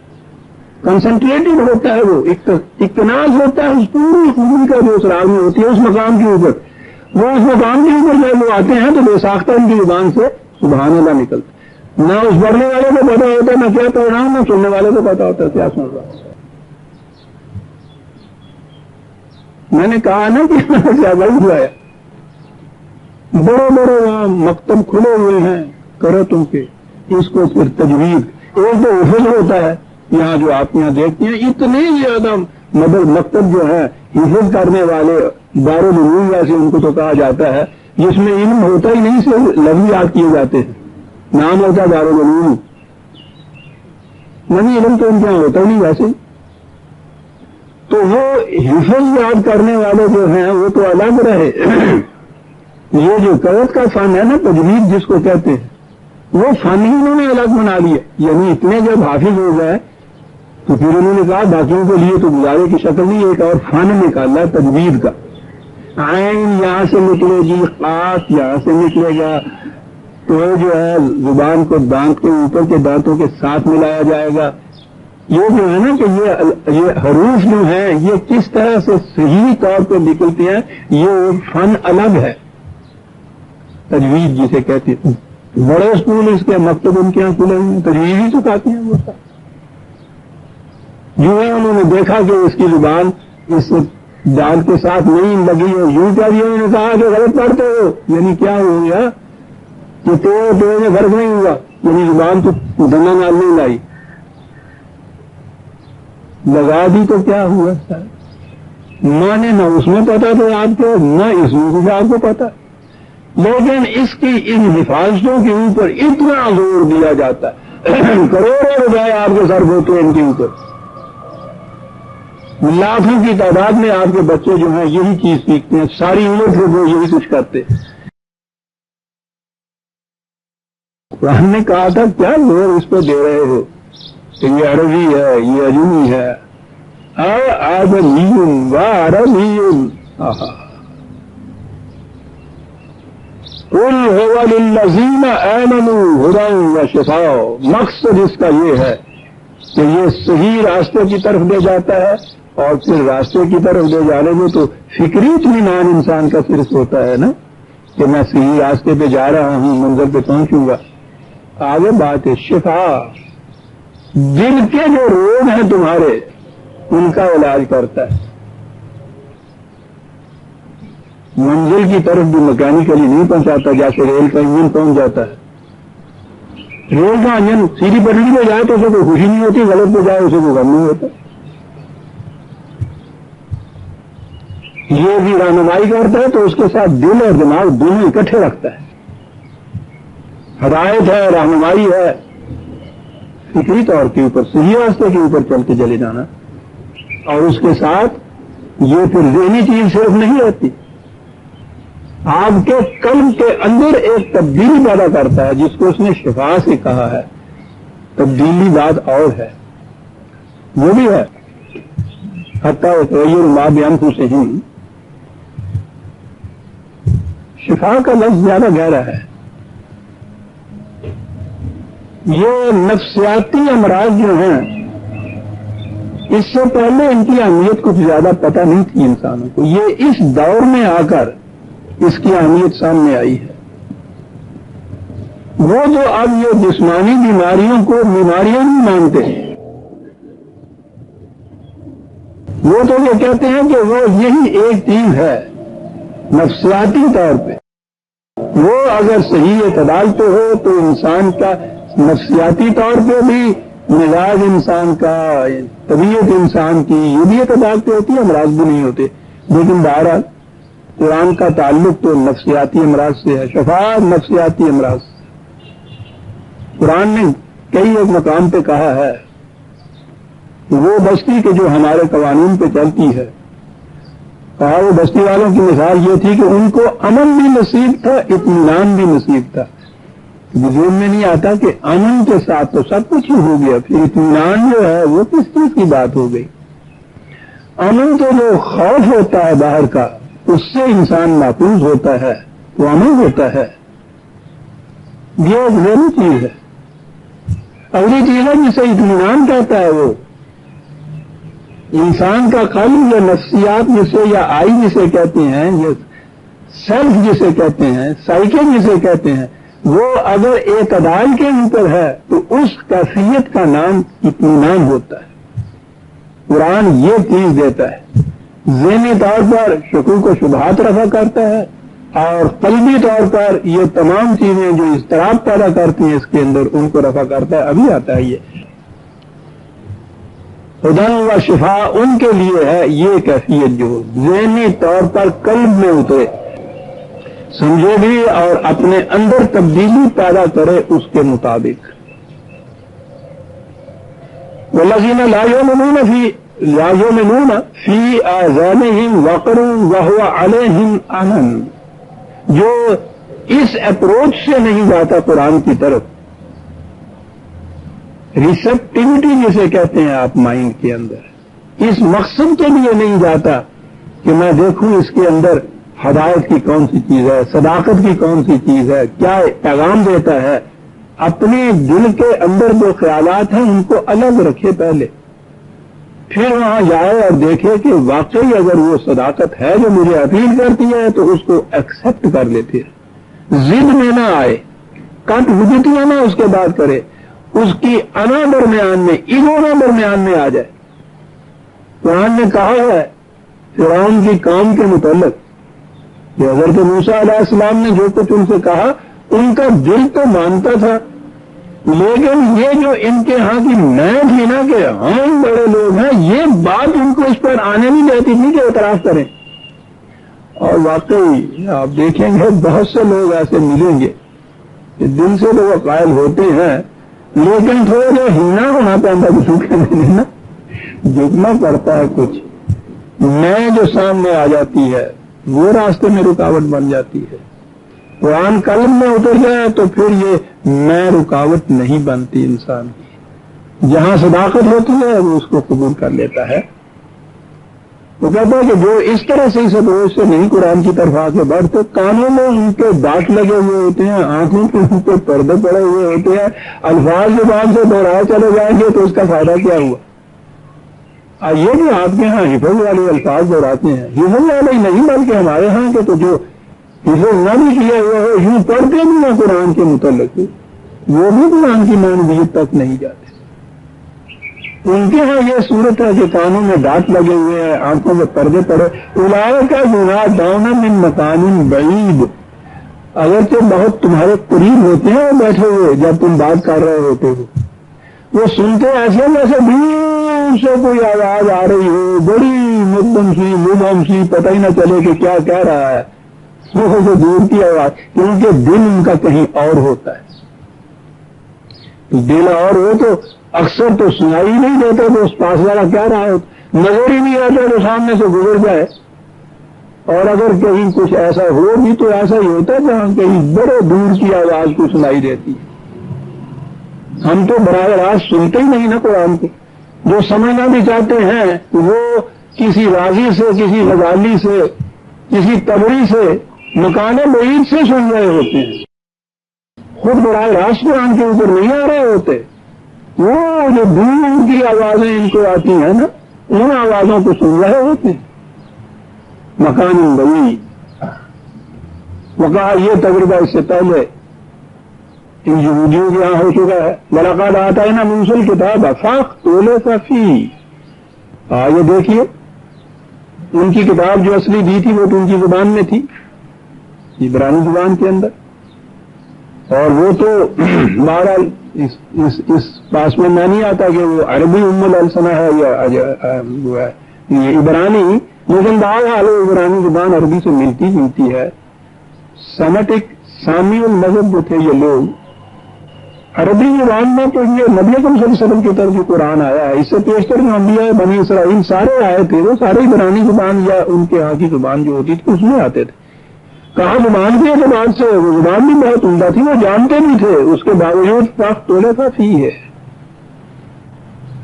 کنسنٹریٹڈ ہوتا ہے, وہ اقتناز ہوتا ہے اس پوری خوبی کا جو اس راگ میں ہوتی ہے اس مقام کے اوپر. وہ اس مقام کے اوپر جب وہ آتے ہیں تو بے ساختہ ان کی زبان سے سبحان اللہ نکلتا ہے. نہ اس پڑھنے والے کو پتا ہوتا ہے میں کیا پڑھ رہا ہوں, نہ سننے والے کو پتا ہوتا ہے کیا سن رہا ہوں. میں نے کہا نا کہ بھائی بلایا, بڑے بڑے وہاں مکتب کھلے ہوئے ہیں کرتوں کے, اس کو پھر تجوید ایک تو حفظ ہوتا ہے. یہاں جو آپ یہاں دیکھتے ہیں اتنے زیادہ مکتب جو ہے حفظ کرنے والے دارالعلوم ویسے ان کو تو کہا جاتا ہے, جس میں علم ہوتا ہی نہیں, صرف لفظ یاد کیے جاتے ہیں, نام ہوتا ہے دارالعلوم, نہیں علم تو ان کے یہاں ہوتا ہی نہیں ویسے. تو وہ حفظ یاد کرنے والے جو ہیں وہ تو الگ رہے. یہ جو قرت کا فن ہے نا تجوید جس کو کہتے ہیں, وہ فن ہی انہوں نے الگ بنا لیا. یعنی اتنے جب حافظ ہو گئے تو پھر انہوں نے کہا باقیوں کے لیے تو گزارے کی شکل نہیں, ایک اور فن نکالا تجوید کا. عین یہاں سے نکلے گی, قاف یہاں سے نکلے گا, تو جو ہے زبان کو دانت کے اوپر کے دانتوں کے ساتھ ملایا جائے گا. یہ جو ہے نا کہ یہ حروف جو ہیں یہ کس طرح سے صحیح طور پہ نکلتے ہیں, یہ ایک فن الگ ہے تجوید جسے کہتے ہیں. بڑے اسکول اس کے مکتب ان کے یہاں کھلے ہوئے ہیں, تجوید ہی سکھاتے ہیں وہ. جو ہے انہوں نے دیکھا کہ اس کی زبان اس دال کے ساتھ نہیں لگی ہے, یوں کیا انہوں نے کہا کہ غلط پڑھتے ہو, یعنی کیا ہو گیا کہ تیرے میں فرق نہیں ہوا، یعنی زبان تو دنا نال نہیں لائی، لگا دی تو کیا ہوا؟ ماں نے نہ اس میں پتا تو آپ کو، نہ اس میں کچھ آپ کو پتا، لیکن اس کی ان حفاظتوں کے اوپر اتنا زور دیا جاتا ہے، کروڑوں روپئے آپ کے صرف ہوتے ہیں ان کے اوپر، لاکھوں کی تعداد میں آپ کے بچے جو ہیں یہی چیز سیکھتے ہیں، ساری عمر سے وہ یہی کچھ کرتے ہیں۔ ہم نے کہا تھا کیا لوگ اس پہ دے رہے ہو کہ یہ عربی ہے، یہ عجمی ہے، آدمی عربی، قل هو للذین آمنوا ھدی وشفاء، مقصد اس کا یہ ہے کہ یہ صحیح راستے کی طرف لے جاتا ہے، اور پھر راستے کی طرف لے جانے میں تو فکری اطمینان انسان کا صرف ہوتا ہے نا، کہ میں صحیح راستے پہ جا رہا ہوں، منزل پہ پہنچوں گا۔ آگے بات ہے شفا، دل کے جو روگ ہیں تمہارے ان کا علاج کرتا ہے، منزل کی طرف بھی مکینیکلی نہیں پہنچاتا، جیسے ریل کا انجن پہنچ جاتا ہے، ریل کا انجن سیدھی پٹری پہ جائے تو اسے کوئی خوشی نہیں ہوتی، غلط پہ جائے اسے کوئی غم نہیں ہوتا، یہ بھی رہنمائی کرتا ہے تو اس کے ساتھ دل اور دماغ دونوں اکٹھے رکھتا ہے، ہدایت ہے، رہنمائی ہے، فکری طور کے اوپر صحیح راستے کے اوپر چل کے چلے جانا، اور اس کے ساتھ یہ پھر ذہنی چیز صرف نہیں رہتی، آپ کے قلب کے اندر ایک تبدیلی پیدا کرتا ہے، جس کو اس نے شفا سے کہا ہے، تبدیلی بات اور ہے، وہ بھی ہے، حتیٰ تغیر ما بانفسہم، شفا کا لفظ زیادہ گہرا ہے، یہ نفسیاتی امراض جو ہیں اس سے پہلے ان کی اہمیت کچھ زیادہ پتہ نہیں تھی انسانوں کو، یہ اس دور میں آ کر اس کی اہمیت سامنے آئی ہے۔ وہ جو اب یہ جسمانی بیماریوں کو بیماریاں نہیں مانتے ہیں، وہ تو یہ کہتے ہیں کہ وہ یہی ایک چیز ہے نفسیاتی طور پہ، وہ اگر صحیح اعتدال پہ ہو تو انسان کا نفسیاتی طور پہ بھی مزاج انسان کا، طبیعت انسان کی یہ بھی اعتدال پہ ہوتی ہے، امراض بھی نہیں ہوتے، لیکن بہرحال قرآن کا تعلق تو نفسیاتی امراض سے ہے، شفا نفسیاتی امراض سے۔ قرآن نے کئی ایک مقام پہ کہا ہے کہ وہ بستی کے جو ہمارے قوانین پہ چلتی ہے، کہا وہ بستی والوں کی مثال یہ تھی کہ ان کو امن بھی نصیب تھا، اطمینان بھی نصیب تھا، ذہن میں نہیں آتا کہ امن کے ساتھ تو سب کچھ ہی ہو گیا، پھر اطمینان جو ہے وہ کس چیز کی بات ہو گئی؟ امن تو جو خوف ہوتا ہے باہر کا، اس سے انسان محفوظ ہوتا ہے، وہ امن ہوتا ہے، یہ ایک ضروری چیز ہے۔ اگلی چیز ہے جسے اطمینان کہتا ہے، وہ انسان کا قلب یا نفسیات جسے یا آئی جسے کہتے ہیں، یا سیلف جسے کہتے ہیں، سائیکل جسے کہتے ہیں، وہ اگر اعتدال کے اوپر ہے تو اس کیفیت کا نام اطمینان ہوتا ہے۔ قرآن یہ چیز دیتا ہے، ذہنی طور پر شکوک و شبہات رفع کرتا ہے، اور قلبی طور پر یہ تمام چیزیں جو اضطراب پیدا کرتی ہیں اس کے اندر ان کو رفع کرتا ہے۔ ابھی آتا ہے یہ ہدی و شفا ان کے لیے ہے، یہ کیفیت جو ذہنی طور پر قلب میں اترے، سمجھے بھی اور اپنے اندر تبدیلی پیدا کرے اس کے مطابق۔ والذین لا یؤمنون فی آذانہم وقر وہو علیہم عمن، جو اس اپروچ سے نہیں جاتا قرآن کی طرف، ریسپٹیوٹی جسے کہتے ہیں آپ مائنڈ کے اندر، اس مقصد کے لیے نہیں جاتا کہ میں دیکھوں اس کے اندر ہدایت کی کون سی چیز ہے، صداقت کی کون سی چیز ہے، کیا پیغام دیتا ہے، اپنے دل کے اندر جو خیالات ہیں ان کو الگ رکھے پہلے، پھر وہاں جائے اور دیکھے کہ واقعی اگر وہ صداقت ہے جو مجھے اپیل کرتی ہے تو اس کو ایکسپٹ کر لے، پھر ضد میں نہ آئے، کٹ وجٹیاں نہ اس کے بعد کرے، اس کی انا درمیان میں، ایگو نہ درمیان میں آ جائے۔ قرآن نے کہا ہے فرعون کی قوم کے متعلق کہ حضرت موسیٰ علیہ السلام نے جو کچھ ان سے کہا ان کا دل تو مانتا تھا، لیکن یہ جو ان کے ہاں کی میں تھی نا کہ ہم بڑے لوگ ہیں، یہ بات ان کو اس پر آنے نہیں دیتی تھی کہ اعتراف کریں. اور واقعی آپ دیکھیں گے بہت سے لوگ ایسے ملیں گے کہ دل سے تو وہ قائل ہوتے ہیں، لیکن تھوڑا جو ہینا ہونا پڑتا کسی کے لیے نا، جھکنا پڑتا ہے کچھ. میں جو سامنے آ جاتی ہے وہ راستے میں رکاوٹ بن جاتی ہے. قرآن قلب میں اتر جائے تو پھر یہ میں رکاوٹ نہیں بنتی انسان کی. جہاں صداقت ہوتی ہے وہ اس کو قبول کر لیتا ہے. وہ کہتا ہے کہ جو اس طرح سے اسے روز سے نہیں قرآن کی طرف آگے بڑھتے، کانوں میں ان کے دانت لگے ہوئے ہوتے ہیں، آنکھوں کے ان پہ پردے پڑے ہوئے ہوتے ہیں، الفاظ زبان سے دوہرائے چلے جائیں گے تو اس کا فائدہ کیا ہوا؟ یہ بھی آپ کے ہاں حفظ والے الفاظ دوہراتے ہیں، حفظ والے نہیں بلکہ ہمارے ہاں کے تو جو حفظ نہ بھی کیا ہوا ہو، یوں پڑھتے بھی نہ قرآن کے متعلق، وہ بھی قرآن کی معنویت تک نہیں جاتے. ان کے ہاں یہ صورت ہے کہ کانوں میں دانت لگے ہوئے ہیں، آنکھوں میں پردے پڑے. اولئک ینادون من مکان بعید، اگرچہ بہت تمہارے قریب ہوتے ہیں بیٹھے ہوئے جب تم بات کر رہے ہوتے ہو، وہ سنتے ایسے جیسے دور سے کوئی آواز آ رہی ہو، بڑی مدم سی مبہم سی، پتہ ہی نہ چلے کہ کیا کہہ رہا ہے. وہ دور کی آواز، کیونکہ دل ان کا کہیں اور ہوتا ہے. دل اور ہو تو اکثر تو سنائی نہیں دیتا تو اس پاس والا کہہ رہا ہو، نظر ہی نہیں آتا تو سامنے سے گزر جائے. اور اگر کہیں کچھ ایسا ہو بھی تو ایسا ہی ہوتا ہے جہاں کہیں بڑے دور کی آواز کو سنائی دیتی ہے. ہم تو براہ راست سنتے ہی نہیں نا قرآن کو. جو سمجھنا بھی چاہتے ہیں وہ کسی راضی سے، کسی غزالی سے، کسی تبری سے، مکان بعید سے سن رہے ہوتے ہیں. خود براہ راست قرآن کے اوپر نہیں آ رہے ہوتے. وہ جو دور کی آوازیں ان کو آتی ہیں نا، ان آوازوں کو سن رہے ہوتے ہیں. مکان بعید، وقع یہ تجربہ اس سے پہلے ان یہودیوں کے یہاں ہو چکا ہے. وَلَقَدْ آتَيْنَا مُوسَى الْكِتَابَ فَاخْتَلَفَ فِيهِ. یہ دیکھیے ان کی کتاب جو اصلی دی تھی وہ تو ان کی زبان میں تھی، عبرانی زبان کے اندر، اور وہ تو بہرحال اس پاس میں نہیں آتا کہ وہ عربی السنہ ہے یا وہ ہے یہ عبرانی، لیکن بہرحال عبرانی زبان عربی سے ملتی جلتی ہے. سیمیٹک سامی المذہب جو تھے یہ لوگ، عربی زبان میں تو یہ نبی اکرم صلی اللہ علیہ وسلم کی طرف جو قرآن آیا ہے، اس سے پیشتر جو انبیاء بنی اسرائیل سارے آئے تھے وہ سارے عبرانی زبان یا ان کے ہاں کی زبان جو ہوتی تھی اس میں آتے تھے. کہاں زبان کے اعتبار سے وہ زبان بھی بہت عمدہ تھی، وہ جانتے بھی تھے، اس کے باوجود فاختلف فیہ ہے.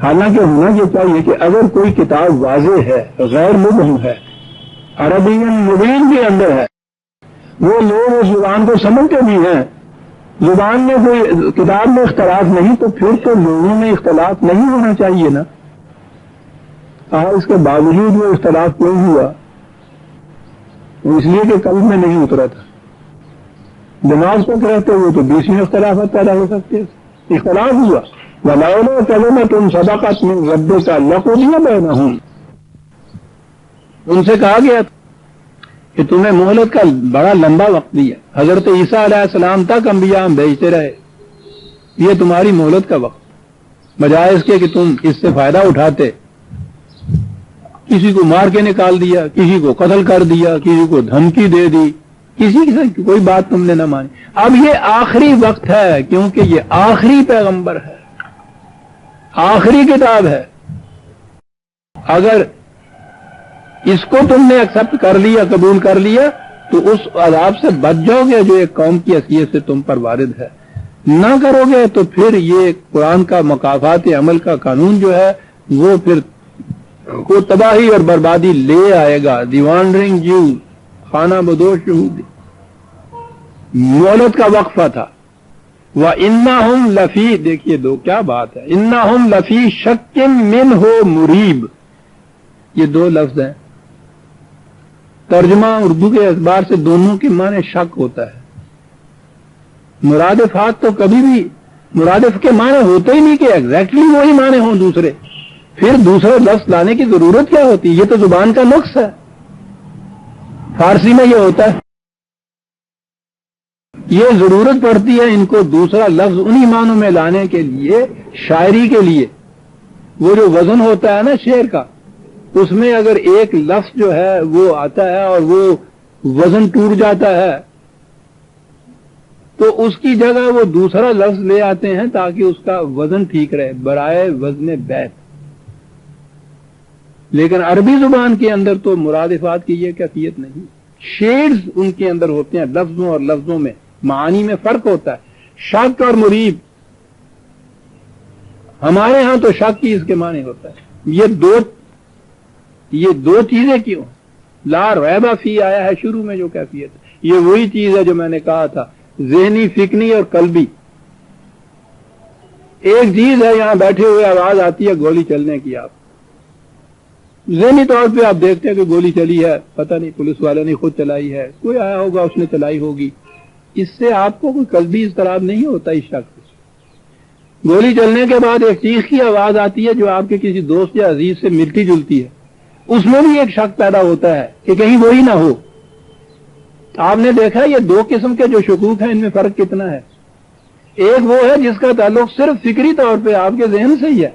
حالانکہ ہونا یہ چاہیے کہ اگر کوئی کتاب واضح ہے، غیر مبہم ہے، عربی مبین کے اندر ہے، وہ لوگ اس زبان کو سمجھتے بھی ہیں، زبان میں کوئی کتاب میں اختلاف نہیں، تو پھر تو لوگوں میں اختلاف نہیں ہونا چاہیے نا. اس کے باوجود وہ اختلاف کیوں ہوا؟ اس لیے کہ قلب میں نہیں اترا تھا. دماغ تک رہتے ہوئے تو 20 میں اختلافات پیدا ہو سکتے. اختلاف ہوا، وَلَوْلَا كَلِمَةٌ سَبَقَتْ مِنْ رَبِّكَ لَقُضِيَ بَيْنَهُمْ. ان سے کہا گیا کہ تمہیں مہلت کا بڑا لمبا وقت دیا، حضرت عیسیٰ علیہ السلام تک انبیاء ہم بھیجتے رہے، یہ تمہاری مہلت کا وقت، بجائے اس کے کہ تم اس سے فائدہ اٹھاتے، کسی کو مار کے نکال دیا، کسی کو قتل کر دیا، کسی کو دھمکی دے دی، کسی کی کوئی بات تم نے نہ مانی. اب یہ آخری وقت ہے کیونکہ یہ آخری پیغمبر ہے، آخری کتاب ہے. اگر اس کو تم نے ایکسپٹ کر لیا، قبول کر لیا، تو اس عذاب سے بچ جاؤ گے جو ایک قوم کی حیثیت سے تم پر وارد ہے. نہ کرو گے تو پھر یہ قرآن کا مکافات عمل کا قانون جو ہے وہ پھر کو تباہی اور بربادی لے آئے گا. دی وانڈرنگ جیو، خانہ بدوش یہودی. مہلت کا وقفہ تھا. وَإِنَّهُمْ لَفِي، دیکھیے دو کیا بات ہے، إِنَّهُمْ لَفِي شَكٍّ مِّنْهُ مُرِيبٍ، یہ دو لفظ ہیں. ترجمہ اردو کے اعتبار سے دونوں کے معنی شک ہوتا ہے. مرادفات تو کبھی بھی مرادف کے معنی ہوتے ہی نہیں کہ ایگزیکٹلی وہی معنی ہوں دوسرے، پھر دوسرا لفظ لانے کی ضرورت کیا ہوتی؟ یہ تو زبان کا نقص ہے. فارسی میں یہ ہوتا ہے یہ ضرورت پڑتی ہے ان کو دوسرا لفظ انہی معنوں میں لانے کے لیے، شاعری کے لیے وہ جو وزن ہوتا ہے نا شعر کا، اس میں اگر ایک لفظ جو ہے وہ آتا ہے اور وہ وزن ٹوٹ جاتا ہے تو اس کی جگہ وہ دوسرا لفظ لے آتے ہیں تاکہ اس کا وزن ٹھیک رہے، برائے وزن بیت۔ لیکن عربی زبان کے اندر تو مرادفات کی یہ کیفیت نہیں، شیڈز ان کے اندر ہوتے ہیں، لفظوں اور لفظوں میں معانی میں فرق ہوتا ہے۔ شک اور مریب، ہمارے ہاں تو شک ہی اس کے معنی ہوتا ہے۔ یہ دو چیزیں کیوں؟ لا ریب فی آیا ہے شروع میں جو کیفیت، یہ وہی چیز ہے جو میں نے کہا تھا، ذہنی، فکری اور قلبی۔ ایک چیز ہے یہاں بیٹھے ہوئے آواز آتی ہے گولی چلنے کی، آپ ذہنی طور پہ آپ دیکھتے ہیں کہ گولی چلی ہے، پتہ نہیں پولیس والوں نے خود چلائی ہے، کوئی آیا ہوگا اس نے چلائی ہوگی، اس سے آپ کو کوئی قلبی اضطراب نہیں ہوتا اس شخص سے۔ گولی چلنے کے بعد ایک چیخ کی آواز آتی ہے جو آپ کے کسی دوست یا عزیز سے ملتی جلتی ہے، اس میں بھی ایک شک پیدا ہوتا ہے کہ کہیں وہی نہ ہو۔ آپ نے دیکھا یہ دو قسم کے جو شکوک ہیں ان میں فرق کتنا ہے۔ ایک وہ ہے جس کا تعلق صرف فکری طور پہ آپ کے ذہن سے ہی ہے،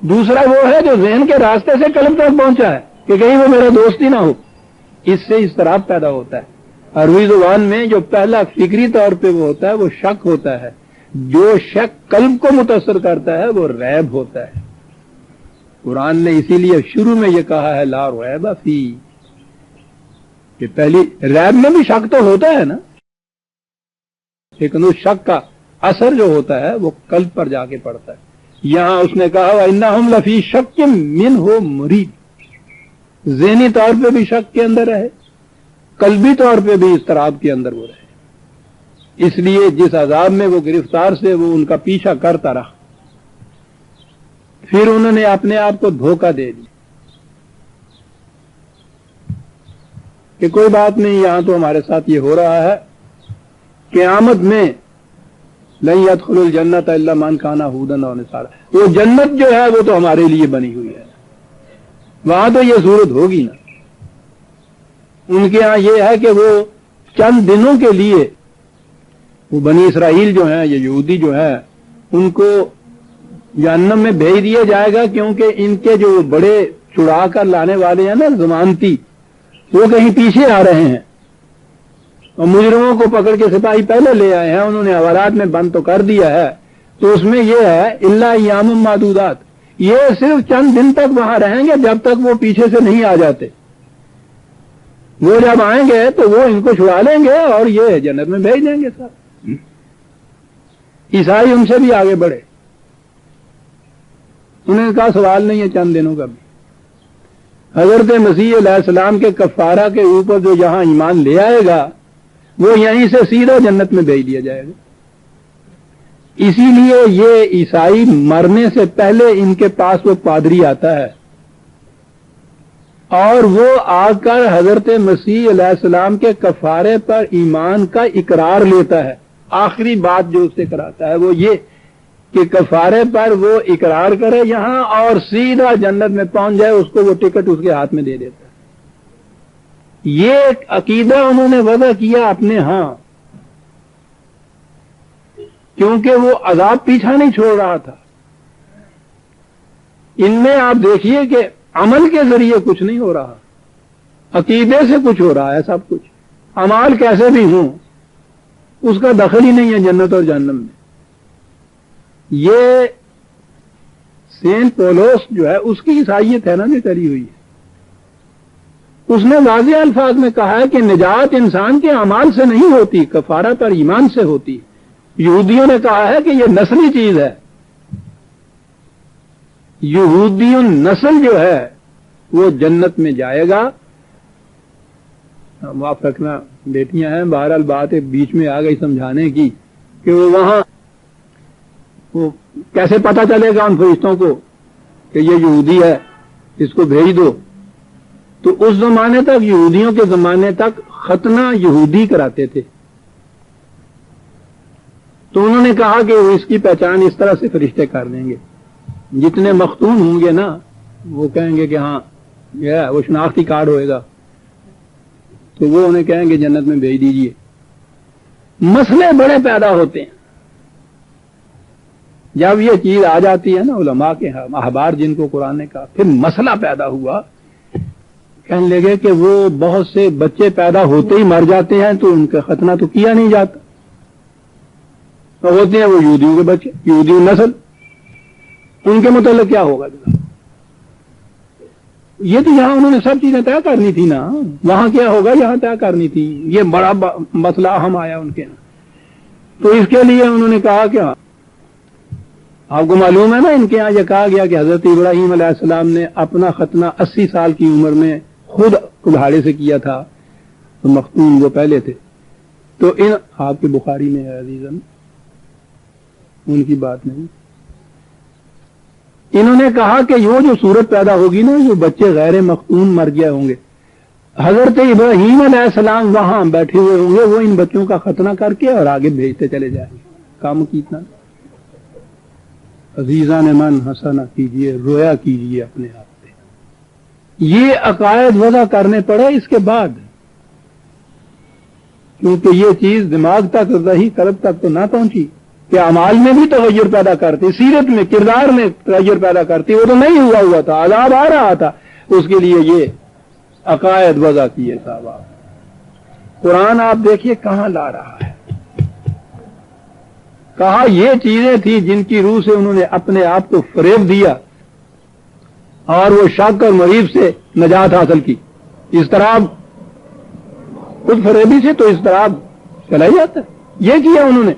دوسرا وہ ہے جو ذہن کے راستے سے قلب تک پہنچا ہے کہ کہیں وہ میرا دوست ہی نہ ہو، اس سے اضطراب پیدا ہوتا ہے۔ عربی زبان میں جو پہلا فکری طور پہ وہ ہوتا ہے وہ شک ہوتا ہے، جو شک قلب کو متاثر کرتا ہے وہ ریب ہوتا ہے۔ قرآن نے اسی لیے شروع میں یہ کہا ہے لا ریب فی، کہ پہلی ریب میں بھی شک تو ہوتا ہے نا، لیکن اس شک کا اثر جو ہوتا ہے وہ قلب پر جا کے پڑتا ہے۔ یہاں اس نے کہا وَإِنَّهُمْ لَفِي شَكٍّ مِّنْهُ مُرِيبٍ، ذہنی طور پہ بھی شک کے اندر رہے، قلبی طور پہ بھی اضطراب کے اندر وہ رہے، اس لیے جس عذاب میں وہ گرفتار سے وہ ان کا پیچھا کرتا رہا، پھر انہوں نے اپنے آپ کو دھوکہ دے دیا کہ کوئی بات نہیں، یہاں تو ہمارے ساتھ یہ ہو رہا ہے، قیامت میں لن يدخل الجنت الا من كان هودا او نصارا، وہ جنت جو ہے وہ تو ہمارے لیے بنی ہوئی ہے، وہاں تو یہ صورت ہوگی نا۔ ان کے ہاں یہ ہے کہ وہ چند دنوں کے لیے وہ بنی اسرائیل جو ہیں، یہ یہودی جو ہیں، ان کو جہنم میں بھیج دیا جائے گا، کیونکہ ان کے جو بڑے چڑا کر لانے والے ہیں نا ضمانتی، وہ کہیں پیچھے آ رہے ہیں، اور مجرموں کو پکڑ کے سپاہی پہلے لے آئے ہیں، انہوں نے حوالات میں بند تو کر دیا ہے، تو اس میں یہ ہے الا ایام معدودات، یہ صرف چند دن تک وہاں رہیں گے جب تک وہ پیچھے سے نہیں آ جاتے، وہ جب آئیں گے تو وہ ان کو چھڑا لیں گے اور یہ جنت میں بھیج دیں گے۔ سب عیسائی ان سے بھی آگے بڑھے، انہوں نے کہا سوال نہیں ہے چند دنوں کا بھی، حضرت مسیح علیہ السلام کے کفارہ کے اوپر جو یہاں ایمان لے آئے گا وہ یہیں سے سیدھا جنت میں بھیج دیا جائے گا۔ اسی لیے یہ عیسائی مرنے سے پہلے ان کے پاس وہ پادری آتا ہے اور وہ آ کر حضرت مسیح علیہ السلام کے کفارے پر ایمان کا اقرار لیتا ہے۔ آخری بات جو اس سے کراتا ہے وہ یہ کہ کفارے پر وہ اقرار کرے یہاں اور سیدھا جنت میں پہنچ جائے، اس کو وہ ٹکٹ اس کے ہاتھ میں دے دیتا ہے۔ یہ ایک عقیدہ انہوں نے وضع کیا اپنے ہاں، کیونکہ وہ عذاب پیچھا نہیں چھوڑ رہا تھا۔ ان میں آپ دیکھیے کہ عمل کے ذریعے کچھ نہیں ہو رہا، عقیدے سے کچھ ہو رہا ہے سب کچھ، اعمال کیسے بھی ہوں اس کا دخل ہی نہیں ہے جنت اور جہنم میں۔ یہ سینٹ پولوس جو ہے اس کی عیسائیت ہے نا جو چلی ہوئی ہے، اس نے واضح الفاظ میں کہا ہے کہ نجات انسان کے اعمال سے نہیں ہوتی، کفارہ پر ایمان سے ہوتی۔ یہودیوں نے کہا ہے کہ یہ نسلی چیز ہے، یہودیوں نسل جو ہے وہ جنت میں جائے گا۔ معاف رکھنا بیٹیاں ہیں، بہرحال بات ایک بیچ میں آ گئی سمجھانے کی کہ وہ وہاں وہ کیسے پتہ چلے گا ان فرشتوں کو کہ یہ یہودی ہے، اس کو بھیج دو۔ تو اس زمانے تک، یہودیوں کے زمانے تک ختنہ یہودی کراتے تھے، تو انہوں نے کہا کہ وہ اس کی پہچان اس طرح سے فرشتے کر دیں گے، جتنے مختون ہوں گے نا وہ کہیں گے کہ ہاں یہ وہ شناختی کارڈ ہوئے گا، تو وہ انہیں کہیں گے جنت میں بھیج دیجئے۔ مسئلے بڑے پیدا ہوتے ہیں جب یہ چیز آ جاتی ہے نا علماء کے احبار جن کو قرآن نے کہا، پھر مسئلہ پیدا ہوا، کہنے لگے کہ وہ بہت سے بچے پیدا ہوتے ہی مر جاتے ہیں تو ان کا ختنہ تو کیا نہیں جاتا، تو ہوتے ہیں وہ یہودیوں کے بچے، یہودی نسل، ان کے متعلق کیا ہوگا جناب؟ یہ تو یہاں انہوں نے سب چیزیں طے کرنی تھی نا، وہاں کیا ہوگا یہاں طے کرنی تھی، یہ بڑا مسئلہ اہم آیا ان کے یہاں، تو اس کے لیے انہوں نے کہا کہ آپ کو معلوم ہے نا ان کے یہاں یہ کہا گیا کہ حضرت ابراہیم علیہ السلام نے اپنا ختنہ 80 سال کی عمر میں خود کلہاڑے سے کیا تھا، تو مختون وہ پہلے تھے، تو ان آپ کے بخاری میں ہے عزیزاً، ان کی بات نہیں، انہوں نے کہا کہ یہ جو صورت پیدا ہوگی نا، یہ بچے غیر مختون مر گئے ہوں گے، حضرت ابراہیم علیہ السلام وہاں بیٹھے ہوئے ہوں گے، وہ ان بچوں کا ختنہ کر کے اور آگے بھیجتے چلے جائیں گے، کام کیتنا عزیزان من حسنہ کیجئے، رویا کیجئے اپنے آپ پہ، یہ عقائد وضع کرنے پڑے اس کے بعد، کیونکہ یہ چیز دماغ تک رہی، قلب تک تو نہ پہنچی کہ اعمال میں بھی تغیر پیدا کرتی، سیرت میں کردار میں تغیر پیدا کرتی، وہ تو نہیں ہوا تھا، عذاب آ رہا تھا، اس کے لیے یہ عقائد وضع کیے صاحب۔ قرآن آپ دیکھیے کہاں لا رہا ہے، کہا یہ چیزیں تھیں جن کی روح سے انہوں نے اپنے آپ کو فریب دیا اور وہ شک اور مریب سے نجات حاصل کی، اضطراب، خود فریبی سے تو اضطراب چلا ہی جاتا ہے، یہ کیا انہوں نے۔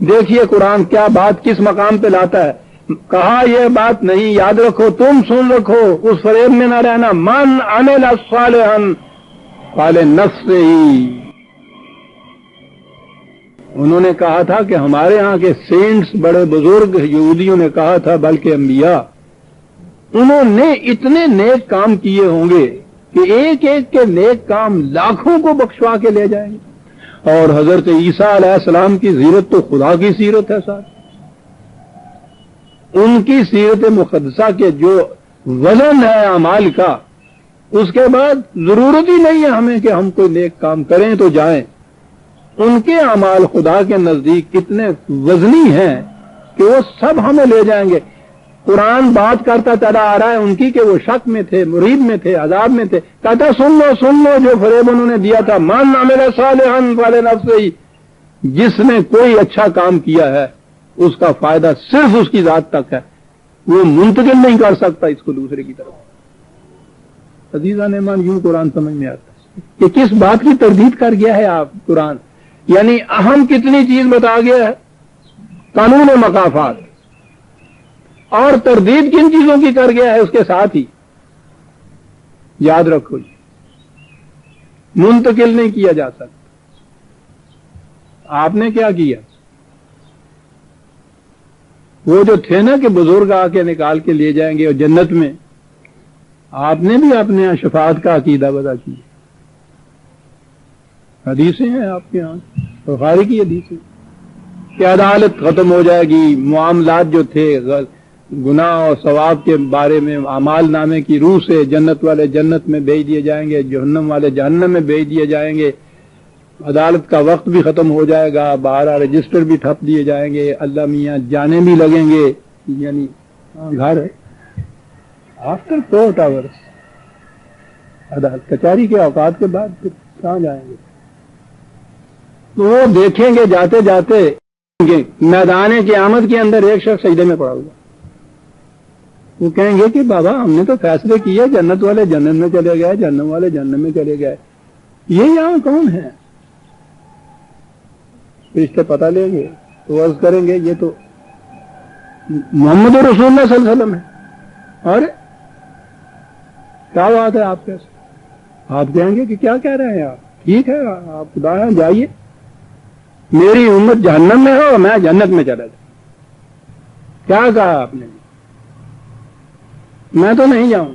دیکھیے قرآن کیا بات کس مقام پہ لاتا ہے، کہا یہ بات نہیں، یاد رکھو، تم سن رکھو، اس فریب میں نہ رہنا، من عمل صالحا فلنفسہ، انہوں نے کہا تھا کہ ہمارے ہاں کے سینٹس بڑے بزرگ یہودیوں نے کہا تھا، بلکہ انبیاء، انہوں نے اتنے نیک کام کیے ہوں گے کہ ایک ایک کے نیک کام لاکھوں کو بخشوا کے لے جائیں گے، اور حضرت عیسیٰ علیہ السلام کی سیرت تو خدا کی سیرت ہے صاحب، ان کی سیرت مقدسہ کے جو وزن ہے اعمال کا، اس کے بعد ضرورت ہی نہیں ہے ہمیں کہ ہم کوئی نیک کام کریں تو جائیں، ان کے اعمال خدا کے نزدیک اتنے وزنی ہیں کہ وہ سب ہمیں لے جائیں گے۔ قرآن بات کرتا چلا آ رہا ہے ان کی کہ وہ شک میں تھے، مریب میں تھے، عذاب میں تھے، کہتا سن لو جو فریب انہوں نے دیا تھا، من عمل صالحا فلنفسہ، جس نے کوئی اچھا کام کیا ہے اس کا فائدہ صرف اس کی ذات تک ہے، وہ منتقل نہیں کر سکتا اس کو دوسرے کی طرف۔ عزیزان ایمان، یوں قرآن سمجھ میں آتا ہے کہ کس بات کی تردید کر گیا ہے آپ قرآن، یعنی اہم کتنی چیز بتا گیا ہے، قانون مقافات، اور تردید کن چیزوں کی کر گیا ہے اس کے ساتھ ہی، یاد رکھو جی، منتقل نہیں کیا جا سکتا۔ آپ نے کیا کیا، وہ جو تھے نا کہ بزرگ آ کے نکال کے لے جائیں گے اور جنت میں، آپ نے بھی اپنے یہاں شفاعت کا عقیدہ وضع کیا، حدیثیں ہیں آپ کے یہاں، بخاری کی حدیثیں کہ عدالت ختم ہو جائے گی، معاملات جو تھے گناہ اور ثواب کے بارے میں اعمال نامے کی روح سے جنت والے جنت میں بھیج دیے جائیں گے، جہنم والے جہنم میں بھیج دیے جائیں گے، عدالت کا وقت بھی ختم ہو جائے گا، 12 رجسٹر بھی ٹھپ دیے جائیں گے، اللہ میاں جانے بھی لگیں گے، یعنی گھر آفٹر کورٹ آورس، عدالت کچہری کے اوقات کے بعد پھر کہاں جائیں گے؟ تو وہ دیکھیں گے جاتے جاتے میدان قیامت کے اندر ایک شخص سجدے میں پڑا ہوا، وہ کہیں گے کہ بابا ہم نے تو فیصلے کیے، جنت والے جنت میں چلے گئے، جہنم والے جہنم میں چلے گئے، یہ یہاں کون ہے؟ رشتے پتہ لیں گے تو عرض کریں گے یہ تو محمد رسول اللہ صلی اللہ علیہ وسلم ہے، اور کیا بات ہے آپ کیسے؟ آپ کہیں گے کہ کیا کہہ رہے ہیں آپ، ٹھیک ہے آپ خدا ہیں، جائیے، میری امت جہنم میں ہو میں جنت میں چلا جاؤں، کیا کہا آپ نے؟ میں تو نہیں جاؤں۔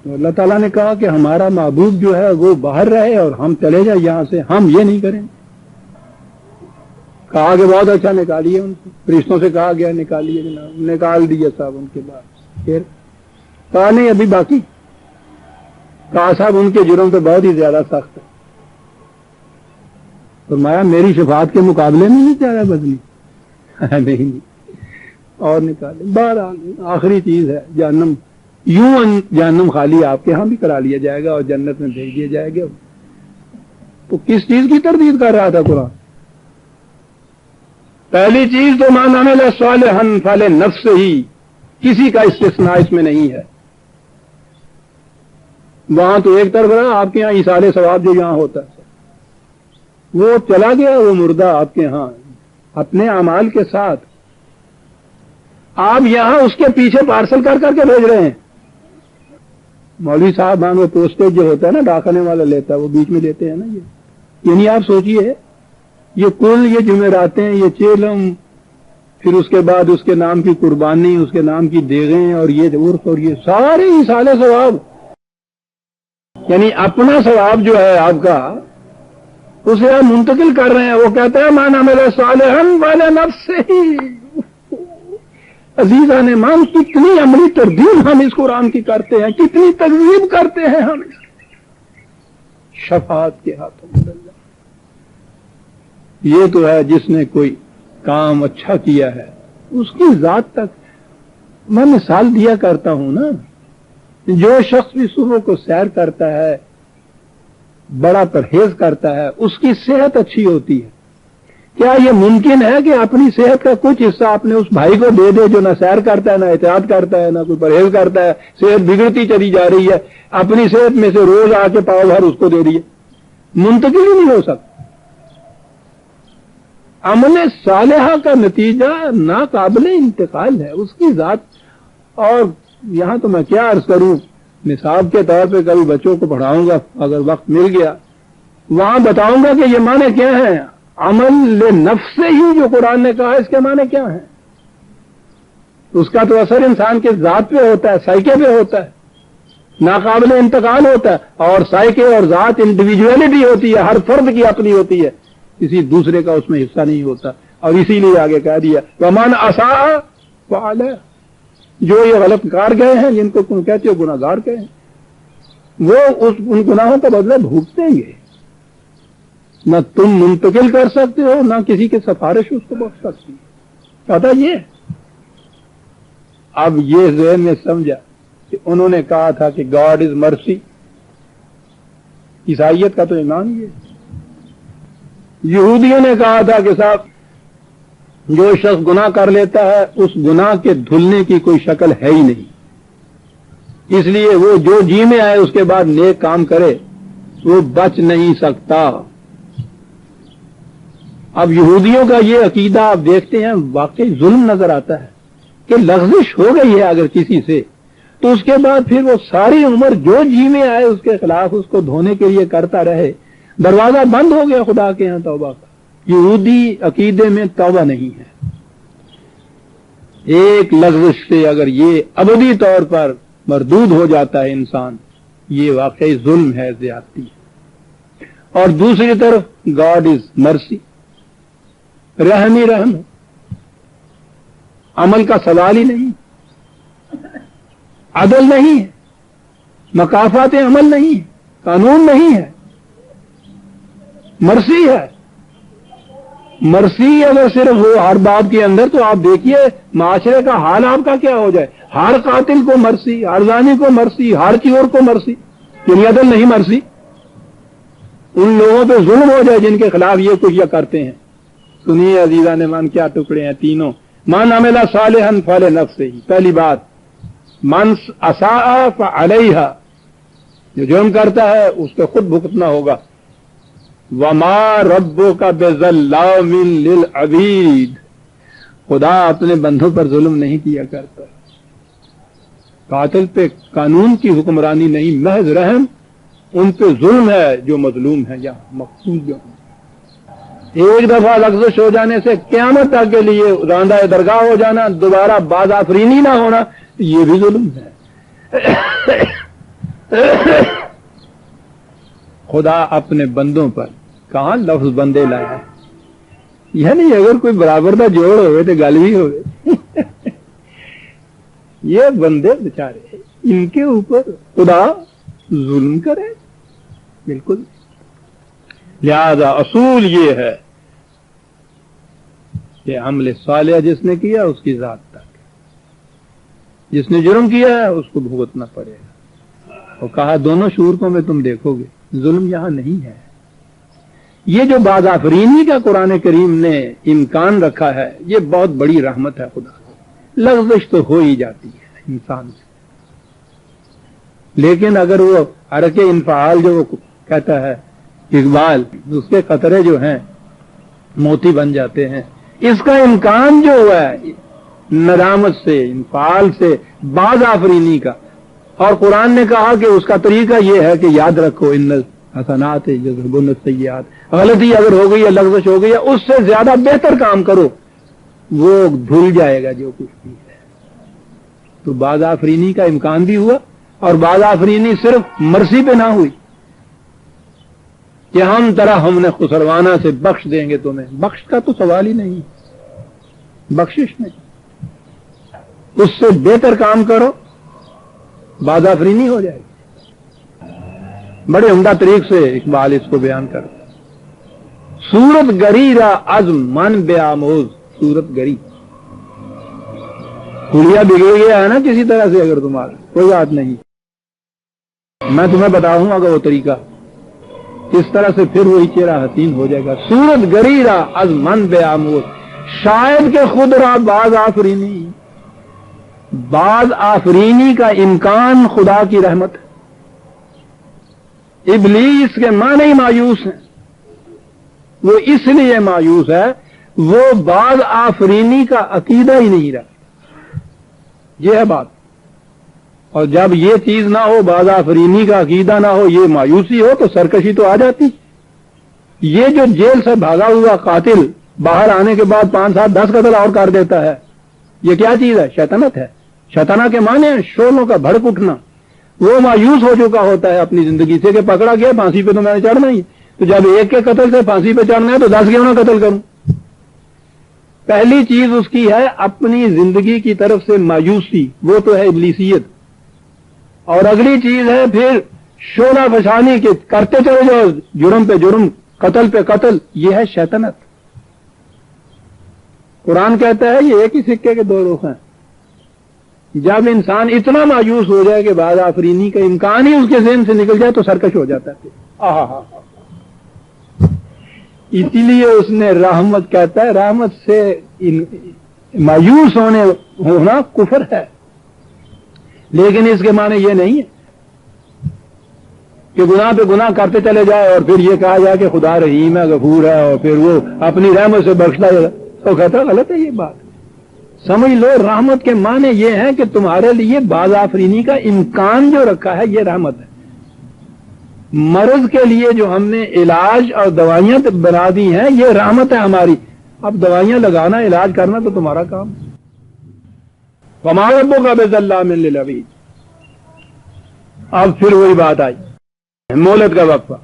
تو اللہ تعالیٰ نے کہا کہ ہمارا محبوب جو ہے وہ باہر رہے اور ہم چلے جائیں یہاں سے، ہم یہ نہیں کریں۔ کہا کہ بہت اچھا، نکالیے ان کو، فرشتوں سے کہا گیا نکالیے، جناب نکال دیا صاحب، ان کے بعد پھر کہا نہیں ابھی باقی، کہا صاحب ان کے جرم تو بہت ہی زیادہ سخت ہے، فرمایا میری شفاعت کے مقابلے میں نہیں چاہا بدلی نہیں اور نکالے بہرحال آخری چیز ہے جہنم. یوں جہنم خالی آپ کے ہاں بھی کرا لیا جائے گا اور جنت میں بھیج دیا جائے گا. تو کس چیز کی تردید کر رہا تھا قرآن؟ پہلی چیز تو من عمل صالحا فلنفسہ، کسی کا استثناء اس میں نہیں ہے. وہاں تو ایک طرف رہا آپ کے یہاں ایصال ثواب جو یہاں ہوتا ہے وہ چلا گیا، وہ مردہ آپ کے ہاں اپنے اعمال کے ساتھ آپ یہاں اس کے پیچھے پارسل کر کر کے بھیج رہے ہیں. مولوی صاحب ہاں وہ پوسٹیج جو ہوتا ہے نا ڈاکنے والا لیتا ہے وہ بیچ میں لیتے ہیں نا. یہ یعنی آپ سوچئے یہ کل یہ جمعراتیں یہ چیلم پھر اس کے بعد اس کے نام کی قربانی اس کے نام کی دیغیں اور یہ عرف اور یہ سارے ایصال ثواب، یعنی اپنا ثواب جو ہے آپ کا اسے آپ منتقل کر رہے ہیں. وہ کہتے ہیں من عمل صالحا فلنفسہ. عزیزان مان کتنی عملی تردید ہم اس قرآن کی کرتے ہیں، کتنی تکذیب کرتے ہیں ہم شفاعت کے ہاتھوں میں. یہ تو ہے جس نے کوئی کام اچھا کیا ہے اس کی ذات تک. میں مثال دیا کرتا ہوں نا، جو شخص بھی صبح کو سیر کرتا ہے بڑا پرہیز کرتا ہے اس کی صحت اچھی ہوتی ہے. کیا یہ ممکن ہے کہ اپنی صحت کا کچھ حصہ اپنے اس بھائی کو دے دے جو نہ سیر کرتا ہے نہ احتیاط کرتا ہے نہ کوئی پرہیز کرتا ہے، صحت بگڑتی چلی جا رہی ہے، اپنی صحت میں سے روز آ کے پاؤ بھر اس کو دے دیے؟ منتقل ہی نہیں ہو سکتا. عمل صالحہ کا نتیجہ ناقابل انتقال ہے اس کی ذات. اور یہاں تو میں کیا عرض کروں، نصاب کے طور پہ کبھی بچوں کو پڑھاؤں گا اگر وقت مل گیا، وہاں بتاؤں گا کہ یہ معنی کیا ہیں. عمل لنفس ہی جو قرآن نے کہا اس کے معنی کیا ہیں. اس کا تو اثر انسان کے ذات پہ ہوتا ہے، سائیکے پہ ہوتا ہے، ناقابل انتقال ہوتا ہے. اور سائیکے اور ذات انڈیویجویلٹی ہوتی ہے، ہر فرد کی اپنی ہوتی ہے، کسی دوسرے کا اس میں حصہ نہیں ہوتا. اور اسی لیے آگے کہہ دیا ومن اساء فعلیہ. جو یہ غلط کار گئے ہیں جن کو تم کہتے ہو گناہ گار گئے ہیں وہ ان گناہوں کا بدلہ بھگتیں گے. نہ تم منتقل کر سکتے ہو نہ کسی کے سفارش اس کو بخش سکتی. پتا یہ اب یہ ذہن میں سمجھا کہ انہوں نے کہا تھا کہ گاڈ از مرسی. عیسائیت کا تو ایمان یہ. یہودیوں نے کہا تھا کہ صاحب جو شخص گناہ کر لیتا ہے اس گناہ کے دھلنے کی کوئی شکل ہے ہی نہیں، اس لیے وہ جو جی میں آئے اس کے بعد نیک کام کرے وہ بچ نہیں سکتا. اب یہودیوں کا یہ عقیدہ آپ دیکھتے ہیں واقعی ظلم نظر آتا ہے کہ لغزش ہو گئی ہے اگر کسی سے تو اس کے بعد پھر وہ ساری عمر جو جی میں آئے اس کے خلاف اس کو دھونے کے لیے کرتا رہے. دروازہ بند ہو گیا خدا کے ہاں توبہ کا. یہودی عقیدے میں توبہ نہیں ہے. ایک لغزش سے اگر یہ ابدی طور پر مردود ہو جاتا ہے انسان، یہ واقعی ظلم ہے، زیادتی ہے. اور دوسری طرف گاڈ از مرسی، رحم ہی رحم ہے، عمل کا سوال ہی نہیں، عدل نہیں ہے، مکافات عمل نہیں ہے، قانون نہیں ہے، مرسی ہے. مرسی اگر صرف ہو ہر باب کے اندر تو آپ دیکھیے معاشرے کا حال آپ کا کیا ہو جائے. ہر قاتل کو مرسی، ہر زانی کو مرسی، ہر چور کو مرسی، یعنی عدل نہیں مرسی. ان لوگوں پہ ظلم ہو جائے جن کے خلاف یہ کچھ یہ کرتے ہیں. سنیے عزیزان مان کیا ٹکڑے ہیں تینوں. من عمل صالحا فلنفسہ، پہلی بات من اساء فعلیہا، جو جرم کرتا ہے اس کو خود بھگتنا ہوگا. وما ربک بظلام للعبید، خدا اپنے بندوں پر ظلم نہیں کیا کرتا. قاتل پہ قانون کی حکمرانی نہیں، محض رحم ان پہ ظلم ہے جو مظلوم ہے یا مقتول جو ہے. ایک دفعہ لغزش ہو جانے سے قیامت تک کے لیے راندہ درگاہ ہو جانا، دوبارہ باز آفرینی نہ ہونا، یہ بھی ظلم ہے. خدا اپنے بندوں پر کہاں لفظ بندے لایا، یعنی اگر کوئی برابر کا جوڑ ہوئے تو گل بھی ہوئے. یہ بندے بیچارے ان کے اوپر خدا ظلم کرے؟ بالکل. لہذا اصول یہ ہے کہ عمل صالح جس نے کیا اس کی ذات تک، جس نے جرم کیا ہے اس کو بھگتنا پڑے گا. اور کہا دونوں شعوروں میں تم دیکھو گے ظلم یہاں نہیں ہے. یہ جو باز آفرینی کا قرآن کریم نے امکان رکھا ہے یہ بہت بڑی رحمت ہے خدا. لغزش تو ہو ہی جاتی ہے انسان سے، لیکن اگر وہ حرکت انفعال جو وہ کہتا ہے اقبال، اس کے قطرے جو ہیں موتی بن جاتے ہیں. اس کا امکان جو ہوا ہے ندامت سے، انفعال سے، باز آفرینی کا، اور قرآن نے کہا کہ اس کا طریقہ یہ ہے کہ یاد رکھو ان حسنات یذہبن السیئات، غلطی اگر ہو گئی ہے، لغزش ہو گئی ہے، اس سے زیادہ بہتر کام کرو، وہ دھل جائے گا جو کچھ بھی ہے. تو باز آفرینی کا امکان بھی ہوا، اور باز آفرینی صرف مرضی پہ نہ ہوئی کہ ہم نے خسروانہ سے بخش دیں گے تمہیں. بخش کا تو سوال ہی نہیں، بخشش نہیں، اس سے بہتر کام کرو، باز آفرینی ہو جائے گی. بڑے عمدہ طریق سے اقبال اس کو بیان کرتا. صورت گری را از من بے آموز، صورت گری، کڑیا بگڑ گیا ہے نا کسی طرح سے، اگر تمہارا کوئی بات نہیں، میں تمہیں بتاؤں گا وہ طریقہ، اس طرح سے پھر وہی چہرہ حسین ہو جائے گا. صورت گری را از من بے آموز، شاید کہ خود را باز آفرینی، باز آفرینی کا امکان خدا کی رحمت ہے. ابلیس کے معنی مایوس ہیں، وہ اس لیے مایوس ہے وہ باز آفرینی کا عقیدہ ہی نہیں رہا. یہ ہے بات. اور جب یہ چیز نہ ہو، باز آفرینی کا عقیدہ نہ ہو، یہ مایوسی ہو، تو سرکشی تو آ جاتی. یہ جو جیل سے بھاگا ہوا قاتل باہر آنے کے بعد 5 7 10 قتل اور کر دیتا ہے، یہ کیا چیز ہے؟ شیطنت ہے. شیطانہ کے معنی ہیں شعلوں کا بھڑک اٹھنا. وہ مایوس ہو چکا ہوتا ہے اپنی زندگی سے کہ پکڑا گیا، پھانسی پہ تو میں نے چڑھنا ہی، تو جب ایک کے قتل سے پھانسی پہ چڑھنا ہے تو 10 کیوں نہ قتل کروں. پہلی چیز اس کی ہے اپنی زندگی کی طرف سے مایوسی، وہ تو ہے ابلیسیت. اور اگلی چیز ہے پھر شعلہ فشانی کے کرتے چلے جاؤ، جرم پہ جرم، قتل پہ قتل، یہ ہے شیطنت. قرآن کہتا ہے یہ ایک ہی سکے کے 2 رخ ہیں. جب انسان اتنا مایوس ہو جائے کہ باز آفرینی کا امکان ہی اس کے ذہن سے نکل جائے تو سرکش ہو جاتا ہے. اسی لیے اس نے رحمت کہتا ہے، رحمت سے مایوس ہونا کفر ہے. لیکن اس کے معنی یہ نہیں ہے کہ گناہ پہ گناہ کرتے چلے جائے اور پھر یہ کہا جائے کہ خدا رحیم ہے، غفور ہے، اور پھر وہ اپنی رحمت سے بخشتا ہے. تو کہتا ہے غلط ہے یہ بات. سمجھ لو رحمت کے معنی یہ ہے کہ تمہارے لیے باز آفرینی کا امکان جو رکھا ہے یہ رحمت ہے. مرض کے لیے جو ہم نے علاج اور دوائیاں بنا دی ہیں یہ رحمت ہے ہماری. اب دوائیاں لگانا، علاج کرنا تو تمہارا کام. وما ربک بظلام للعبید. اب پھر وہی بات آئی، مہلت کا وقفہ.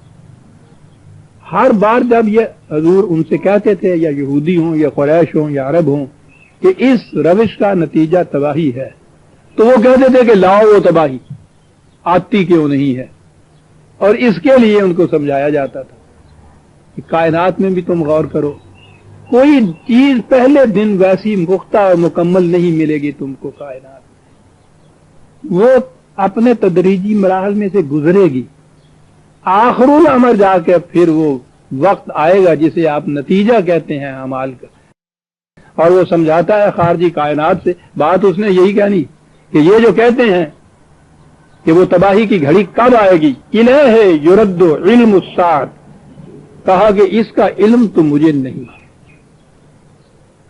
ہر بار جب یہ حضور ان سے کہتے تھے، یا یہودی ہوں یا قریش ہوں یا عرب ہوں، کہ اس روش کا نتیجہ تباہی ہے، تو وہ کہتے تھے کہ لاؤ وہ تباہی آتی کیوں نہیں ہے. اور اس کے لیے ان کو سمجھایا جاتا تھا کہ کائنات میں بھی تم غور کرو، کوئی چیز پہلے دن ویسی پختہ اور مکمل نہیں ملے گی تم کو. کائنات وہ اپنے تدریجی مراحل میں سے گزرے گی، آخر الامر جا کے پھر وہ وقت آئے گا جسے آپ نتیجہ کہتے ہیں اعمال کا. اور وہ سمجھاتا ہے خارجی کائنات سے. بات اس نے یہی کہنی کہ یہ جو کہتے ہیں کہ وہ تباہی کی گھڑی کب آئے گی، الہ یرد علم الساعۃ، کہا کہ اس کا علم تو مجھے نہیں،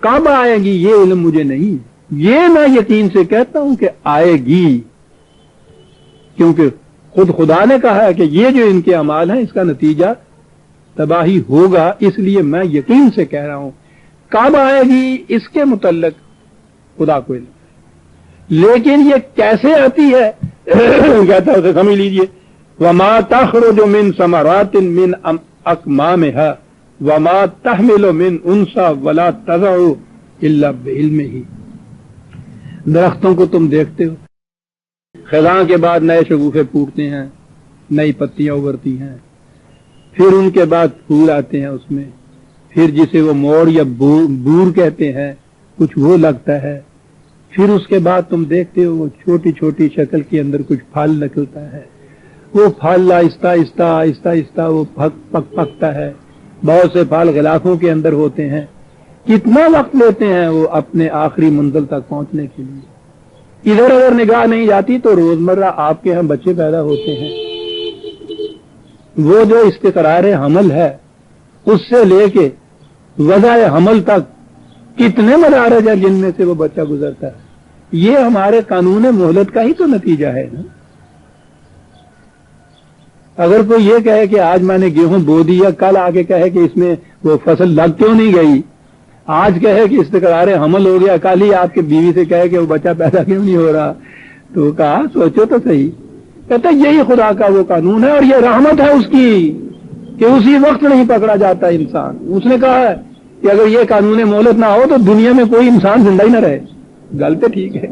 کب آئے گی یہ علم مجھے نہیں. یہ میں یقین سے کہتا ہوں کہ آئے گی، کیونکہ خود خدا نے کہا ہے کہ یہ جو ان کے اعمال ہیں اس کا نتیجہ تباہی ہوگا. اس لیے میں یقین سے کہہ رہا ہوں. کب آئے گی اس کے متعلق خدا کو علم. لیکن یہ کیسے آتی ہے کہتا ہے اسے سمجھ لیجئے. وما تخرج من ثمرات من اکمامها وما تحمل من انثى ولا تضع الا بعلمه. درختوں کو تم دیکھتے ہو، خزاں کے بعد نئے شگوفے پھوٹتے ہیں، نئی پتیاں ابھرتی ہیں، پھر ان کے بعد پھول آتے ہیں اس میں، پھر جسے وہ موڑ یا بور کہتے ہیں کچھ وہ لگتا ہے، پھر اس کے بعد تم دیکھتے ہو وہ چھوٹی چھوٹی شکل کے اندر کچھ پھل نکلتا ہے، وہ پھل آہستہ آہستہ آہستہ آہستہ وہ پکتا ہے، بہت سے پھل غلافوں کے اندر ہوتے ہیں، کتنا وقت لیتے ہیں وہ اپنے آخری منزل تک پہنچنے کے لیے۔ ادھر اگر نگاہ نہیں جاتی تو روزمرہ آپ کے ہاں بچے پیدا ہوتے ہیں، وہ جو استقرار حمل ہے اس سے لے کے وضع حمل تک کتنے مدارج ہیں جن میں سے وہ بچہ گزرتا ہے، یہ ہمارے قانون مہلت کا ہی تو نتیجہ ہے نا۔ اگر کوئی یہ کہے کہ آج میں نے گیہوں بو دی، یا کل آگے کہے کہ اس میں وہ فصل لگ کیوں نہیں گئی، آج کہے کہ استقرار حمل ہو گیا، کل ہی آپ کے بیوی سے کہے کہ وہ بچہ پیدا کیوں نہیں ہو رہا، تو کہا سوچو تو صحیح۔ کہتا یہی خدا کا وہ قانون ہے اور یہ رحمت ہے اس کی کہ اسی وقت نہیں پکڑا جاتا انسان۔ اس نے کہا ہے کہ اگر یہ قانون مہلت نہ ہو تو دنیا میں کوئی انسان زندہ ہی نہ رہے۔ گل تو ٹھیک ہے،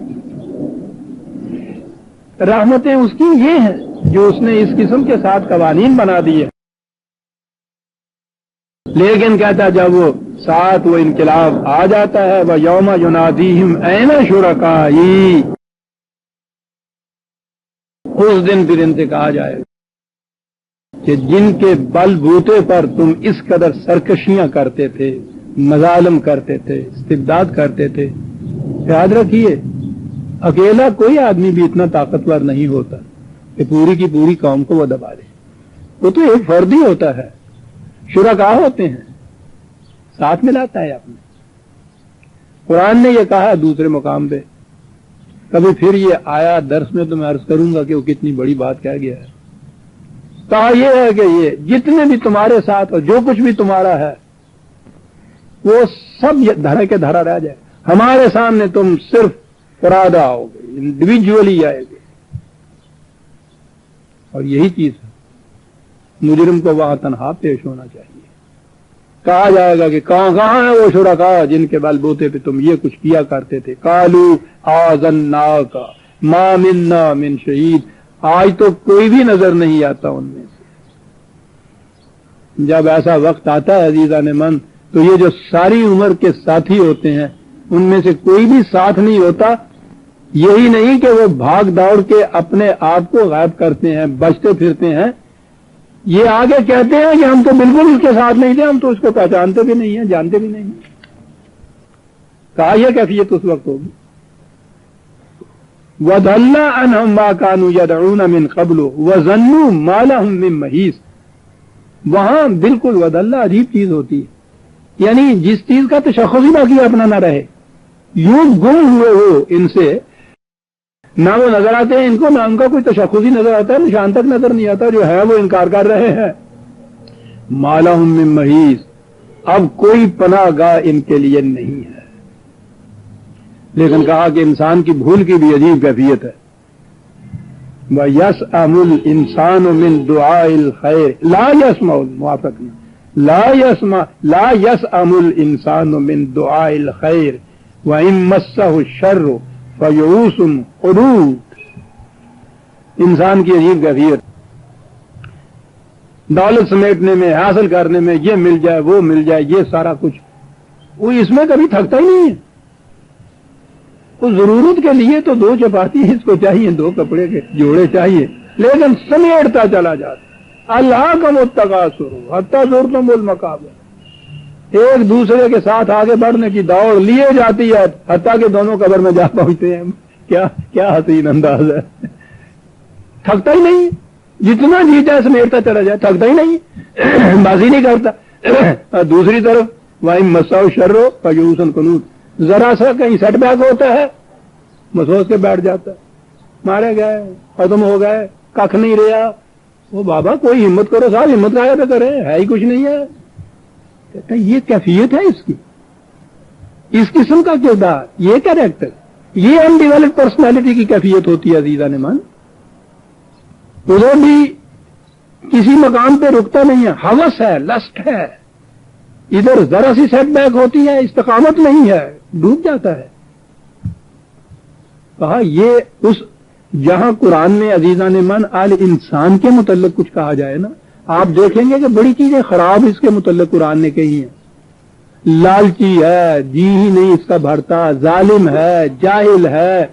رحمتیں اس کی یہ ہیں جو اس نے اس قسم کے ساتھ قوانین بنا دیے۔ لیکن کہتا جب وہ ساتھ وہ انقلاب آ جاتا ہے، وہ یوم ینادیہم این شرکائی، اس دن پھر ان سے کہا جائے کہ جن کے بل بوتے پر تم اس قدر سرکشیاں کرتے تھے، مظالم کرتے تھے، استبداد کرتے تھے، یاد رکھیے اکیلا کوئی آدمی بھی اتنا طاقتور نہیں ہوتا کہ پوری کی پوری قوم کو وہ دبا دے، وہ تو ایک فرد ہی ہوتا ہے، شرکا ہوتے ہیں، ساتھ ملاتا ہے اپنے۔ قرآن نے یہ کہا دوسرے مقام پہ، کبھی پھر یہ آیا درس میں تو میں عرض کروں گا کہ وہ کتنی بڑی بات کہہ گیا ہے۔ کہا یہ ہے کہ یہ جتنے بھی تمہارے ساتھ اور جو کچھ بھی تمہارا ہے وہ سب دھرے کے دھرا رہ جائے، ہمارے سامنے تم صرف فرادہ آؤ گے، انڈیویجولی آئے گے، اور یہی چیز ہے، مجرم کو وہاں تنہا پیش ہونا چاہیے۔ کہا جائے گا کہ کہاں ہے وہ شرکا جن کے بل بوتے پہ تم یہ کچھ کیا کرتے تھے، قالوا آذناک ما منا من شہید، آج تو کوئی بھی نظر نہیں آتا ان میں سے۔ جب ایسا وقت آتا ہے عزیزان من، تو یہ جو ساری عمر کے ساتھی ہوتے ہیں ان میں سے کوئی بھی ساتھ نہیں ہوتا، یہی نہیں کہ وہ بھاگ دوڑ کے اپنے آپ کو غائب کرتے ہیں، بچتے پھرتے ہیں، یہ آگے کہتے ہیں کہ ہم تو بالکل اس کے ساتھ نہیں تھے، ہم تو اس کو پہچانتے بھی نہیں ہیں، جانتے بھی نہیں ہیں۔ کہا یہ کیفیت اس وقت ہوگی۔ وَضَلَّ عَنْهُمْ مَا كَانُوا يَدْعُونَ مِنْ قَبْلُ وَظَنُّوا مَا لَهُمْ مِنْ مَحِيصٍ، وہاں بالکل وَضَلَّ عجیب چیز ہوتی ہے، یعنی جس چیز کا تشخص ہی باقی اپنا نہ رہے، یوں گم ہوئے ہو ان سے، نہ وہ نظر آتے ہیں ان کو، نہ ان کا کوئی تشخص ہی نظر آتا ہے، نشان تک نظر نہیں آتا، جو ہے وہ انکار کر رہے ہیں۔ مَا لَهُمْ مِنْ مَحِيصٍ، اب کوئی پناہ گاہ ان کے لیے نہیں ہے۔ لیکن کہا کہ انسان کی بھول کی بھی عجیب کیفیت ہے۔ وَيَسْأَمُ الْإِنسَانُ مِنْ دُعَاءِ الْخَيْرِ لَا يَسْمَعُ موافق لا يَسْأَمُ الْإِنسَانُ مِنْ دُعَاءِ الْخَيْرِ وَإِن مَسَّهُ الشَّرُّ فَيَئُوسٌ قَنُوطٌ، انسان کی عجیب کیفیت، دولت سمیٹنے میں، حاصل کرنے میں، یہ مل جائے وہ مل جائے، یہ سارا کچھ، وہ اس میں کبھی تھکتا ہی نہیں ہے۔ تو ضرورت کے لیے تو 2 چپاتی اس کو چاہیے، 2 کپڑے کے جوڑے چاہیے، لیکن سمیٹتا چلا جاتا۔ الہاکم التکاثر حتی زرتم المقابر، ایک دوسرے کے ساتھ آگے بڑھنے کی دوڑ لیے جاتی ہے حتیٰ کہ دونوں قبر میں جا پہنچتے ہیں۔ کیا حسین انداز ہے، تھکتا ہی نہیں، جتنا جیتا ہے سمیٹتا چلا جائے، تھکتا ہی نہیں، بازی نہیں کرتا۔ دوسری طرف وَإِن مَسَّهُ الشَّرُّ فَيَئُوسٌ قَنُوطٌ، ذرا سا کہیں سیٹ بیک ہوتا ہے محسوس کے بیٹھ جاتا ہے، مارے گئے، ختم ہو گئے، ککھ نہیں رہا، وہ بابا کوئی ہمت کرو صاحب، ہمت آیا تو کرے، ہے ہی کچھ نہیں ہے۔ کہتا ہے یہ کیفیت ہے اس کی، اس قسم کا کردار، یہ کیریکٹر، یہ ان ڈیولپ پرسنالٹی کی کیفیت ہوتی ہے عزیزان من۔ ادھر بھی کسی مقام پہ رکتا نہیں ہے، ہوس ہے، لسٹ ہے، ادھر ذرا سی سیٹ بیک ہوتی ہے، استقامت نہیں ہے، ڈوب جاتا ہے۔ کہا یہ اس جہاں قرآن میں عزیزان من آل انسان کے متعلق کچھ کہا جائے نا، آپ دیکھیں گے کہ بڑی چیزیں خراب اس کے متعلق قرآن نے کہی ہیں. لالچی ہے، جی ہی نہیں اس کا بھرتا، ظالم ہے، جاہل ہے،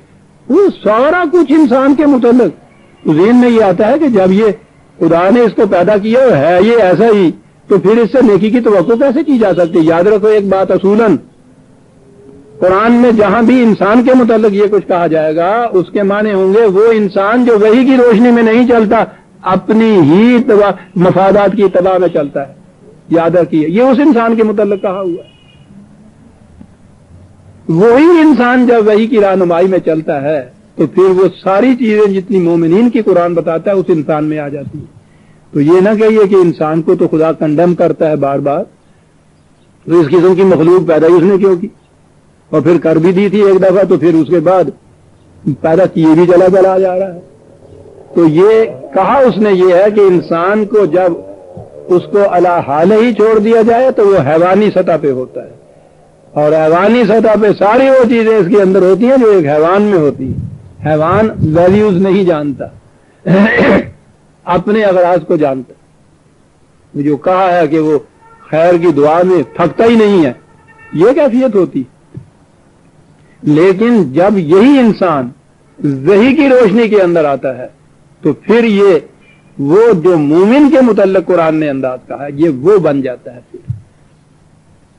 وہ سارا کچھ انسان کے متعلق ذہن میں یہ آتا ہے کہ جب یہ خدا نے اس کو پیدا کیا ہے یہ ایسا ہی، تو پھر اس سے نیکی کی توقع کیسے کی جا سکتی؟ یاد رکھو ایک بات، اصولاً قرآن میں جہاں بھی انسان کے متعلق یہ کچھ کہا جائے گا اس کے معنی ہوں گے وہ انسان جو وحی کی روشنی میں نہیں چلتا، اپنی ہی مفادات کی اتباع میں چلتا ہے. یاد رکھیے یہ اس انسان کے متعلق کہا ہوا ہے. وہی انسان جب وحی کی رہنمائی میں چلتا ہے تو پھر وہ ساری چیزیں جتنی مومنین کی قرآن بتاتا ہے اس انسان میں آ جاتی ہیں. تو یہ نہ کہیے کہ انسان کو تو خدا کنڈم کرتا ہے بار بار، تو اس قسم کی مخلوق پیدا ہی اس نے کیوں کی، اور پھر کر بھی دی تھی ایک دفعہ تو پھر اس کے بعد پیدا کیے بھی چلا جا رہا ہے. تو یہ کہا اس نے یہ ہے کہ انسان کو جب اس کو علی حال ہی چھوڑ دیا جائے تو وہ حیوانی سطح پہ ہوتا ہے، اور حیوانی سطح پہ ساری وہ چیزیں اس کے اندر ہوتی ہیں جو ایک حیوان میں ہوتی ہیں. حیوان ویلیوز نہیں جانتا، اپنے اغراض کو جانتا. جو کہا ہے کہ وہ خیر کی دعا میں تھکتا ہی نہیں ہے، یہ کیفیت ہوتی. لیکن جب یہی انسان وحی کی روشنی کے اندر آتا ہے تو پھر یہ وہ جو مومن کے متعلق قرآن نے انداز کہا ہے یہ وہ بن جاتا ہے. پھر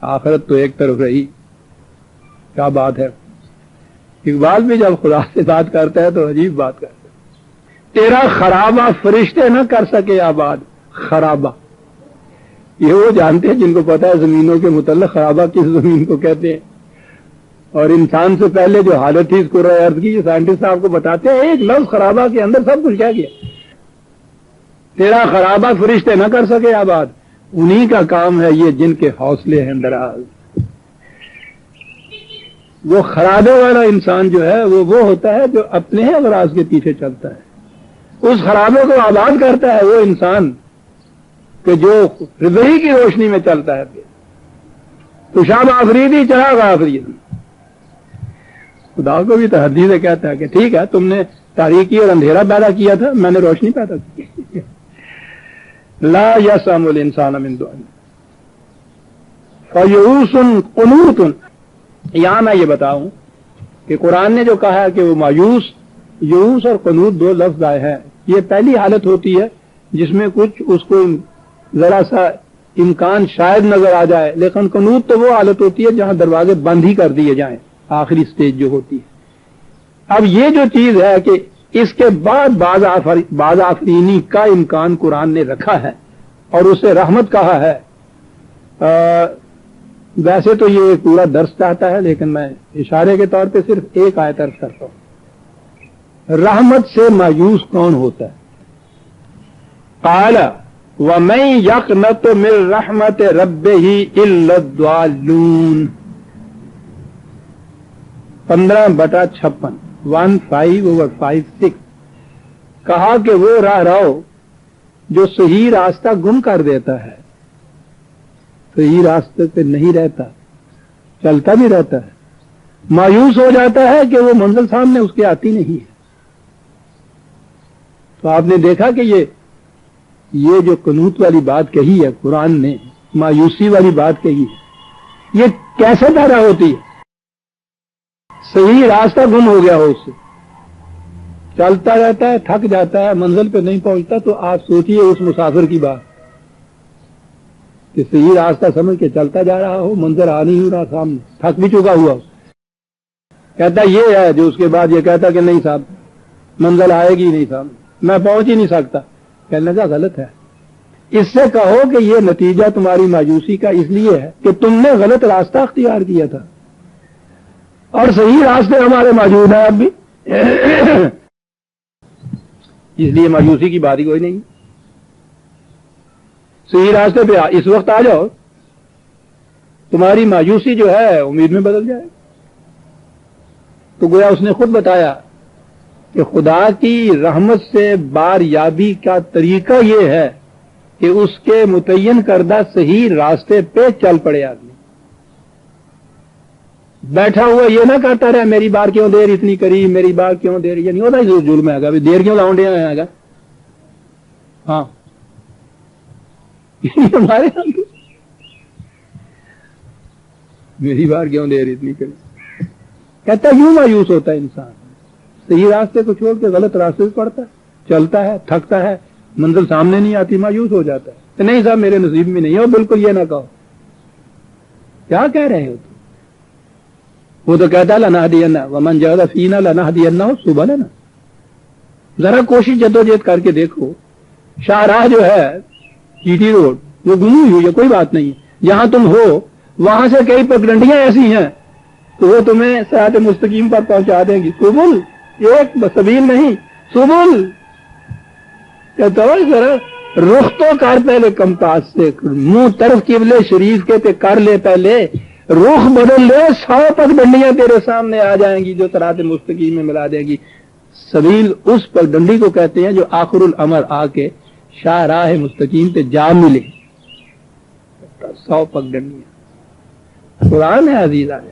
آخرت تو ایک طرف رہی، کیا بات ہے. اقبال بھی جب خدا سے بات کرتا ہے تو عجیب بات کرتا ہے. تیرا خرابہ فرشتے نہ کر سکے آباد. خرابہ یہ وہ جانتے ہیں جن کو پتا ہے زمینوں کے متعلق خرابہ کس زمین کو کہتے ہیں، اور انسان سے پہلے جو حالت تھی اس کو ارض کی سائنٹسٹ آپ کو بتاتے ہیں ایک لفظ خرابہ کے اندر سب کچھ کیا گیا. تیرا خرابہ فرشتے نہ کر سکے آباد، انہی کا کام ہے یہ جن کے حوصلے ہیں دراز. وہ خرابے والا انسان جو ہے وہ ہوتا ہے جو اپنے ہی اغراض کے پیچھے چلتا ہے. اس خرابے کو آباد کرتا ہے وہ انسان کہ جو وحی کی روشنی میں چلتا ہے. تو شام آفریدی چراغ آفریدی. خدا کو بھی تحدی سے کہتا ہے کہ ٹھیک ہے تم نے تاریکی اور اندھیرا پیدا کیا تھا، میں نے روشنی پیدا کی. لا یسأم الانسان من دعاء فیئوس قنوط. یہاں میں یہ بتاؤں کہ قرآن نے جو کہا ہے کہ وہ مایوس، یئوس اور قنوط دو لفظ آئے ہیں. یہ پہلی حالت ہوتی ہے جس میں کچھ اس کو ذرا سا امکان شاید نظر آ جائے، لیکن قنوط تو وہ حالت ہوتی ہے جہاں دروازے بند ہی کر دیے جائیں، آخری سٹیج جو ہوتی ہے. اب یہ جو چیز ہے کہ اس کے بعد بعض آفرینی کا امکان قرآن نے رکھا ہے اور اسے رحمت کہا ہے. ویسے تو یہ پورا درس چاہتا ہے لیکن میں اشارے کے طور پہ صرف ایک آیت عرض کرتا ہوں. رحمت سے مایوس کون ہوتا ہے؟ قال وَمَن يَقْنَطُ مِن رَحْمَتِ رَبِّهِ إِلَّا الضَّالُّونَ. 15/56 15/56 کہا کہ وہ راہ رو جو صحیح راستہ گم کر دیتا ہے، صحیح راستے پہ نہیں رہتا، چلتا بھی رہتا ہے، مایوس ہو جاتا ہے کہ وہ منزل سامنے اس کے آتی نہیں ہے. تو آپ نے دیکھا کہ یہ جو قنوط والی بات کہی ہے قرآن نے، مایوسی والی بات کہی ہے، یہ کیسے پیدا ہوتی ہے؟ صحیح راستہ گم ہو گیا ہو، اس سے چلتا رہتا ہے، تھک جاتا ہے، منزل پہ نہیں پہنچتا. تو آپ سوچئے اس مسافر کی بات کہ صحیح راستہ سمجھ کے چلتا جا رہا ہو، منظر آ نہیں ہو رہا سامنے، تھک بھی چکا ہوا ہو، کہتا یہ ہے جو اس کے بعد یہ کہتا کہ نہیں صاحب منزل آئے گی نہیں سامنے، میں پہنچ ہی نہیں سکتا. کہنے کا غلط ہے. اس سے کہو کہ یہ نتیجہ تمہاری مایوسی کا اس لیے ہے کہ تم نے غلط راستہ اختیار کیا تھا، اور صحیح راستے ہمارے موجود ہیں اب بھی. اس لیے مایوسی کی بات ہی کوئی نہیں. صحیح راستے پہ اس وقت آ جاؤ، تمہاری مایوسی جو ہے امید میں بدل جائے. تو گویا اس نے خود بتایا کہ خدا کی رحمت سے بار یابی کا طریقہ یہ ہے کہ اس کے متعین کردہ صحیح راستے پہ چل پڑے آدمی. بیٹھا ہوا یہ نہ کرتا رہے میری بار کیوں دیر اتنی کری، میری بار کیوں دیر، یہ نہیں ہوتا ظلم ہے گا، دیر کیوں لاؤنڈے آئے گا. ہاں ہمارے یہاں میری بار کیوں دیر اتنی کرے. کہتا ہے یوں مایوس ہوتا ہے انسان، صحیح راستے کو چھوڑ کے غلط راستے پہ پڑتا ہے، چلتا ہے، تھکتا ہے، منزل سامنے نہیں آتی، مایوس ہو جاتا ہے کہ نہیں صاحب میرے نصیب میں نہیں ہے. بالکل یہ نہ کہو. کیا کہہ رہے ہو تم؟ وہ تو کہتا ہے لنہدینہ ومن جاہد فینا لنہدینہ سبلنا. ذرا کوشش جدوجہد کر کے دیکھو. شاہراہ جو ہے جی ٹی روڈ وہ گمی ہوئی ہے، کوئی بات نہیں ہے، جہاں تم ہو وہاں سے کئی پگڈنڈیاں ایسی ہیں تو وہ تمہیں صراط مستقیم پر پہنچا دیں گی. سبل، ایک سبیل نہیں، سبل. کہتا ہو ذرا رخ تو کر پہلے کمپاس سے، منہ طرف قبلے شریف کے تے کر لے، پہلے رخ بدل لے، 100 پگڈنڈیاں تیرے سامنے آ جائیں گی جو صراط مستقیم میں ملا دے گی. سبیل اس پگڈنڈی کو کہتے ہیں جو آخر الامر آ کے شاہ راہ مستقیم تے جا ملے. 100 پگڈنڈیاں قرآن ہے عزیزہ ہے.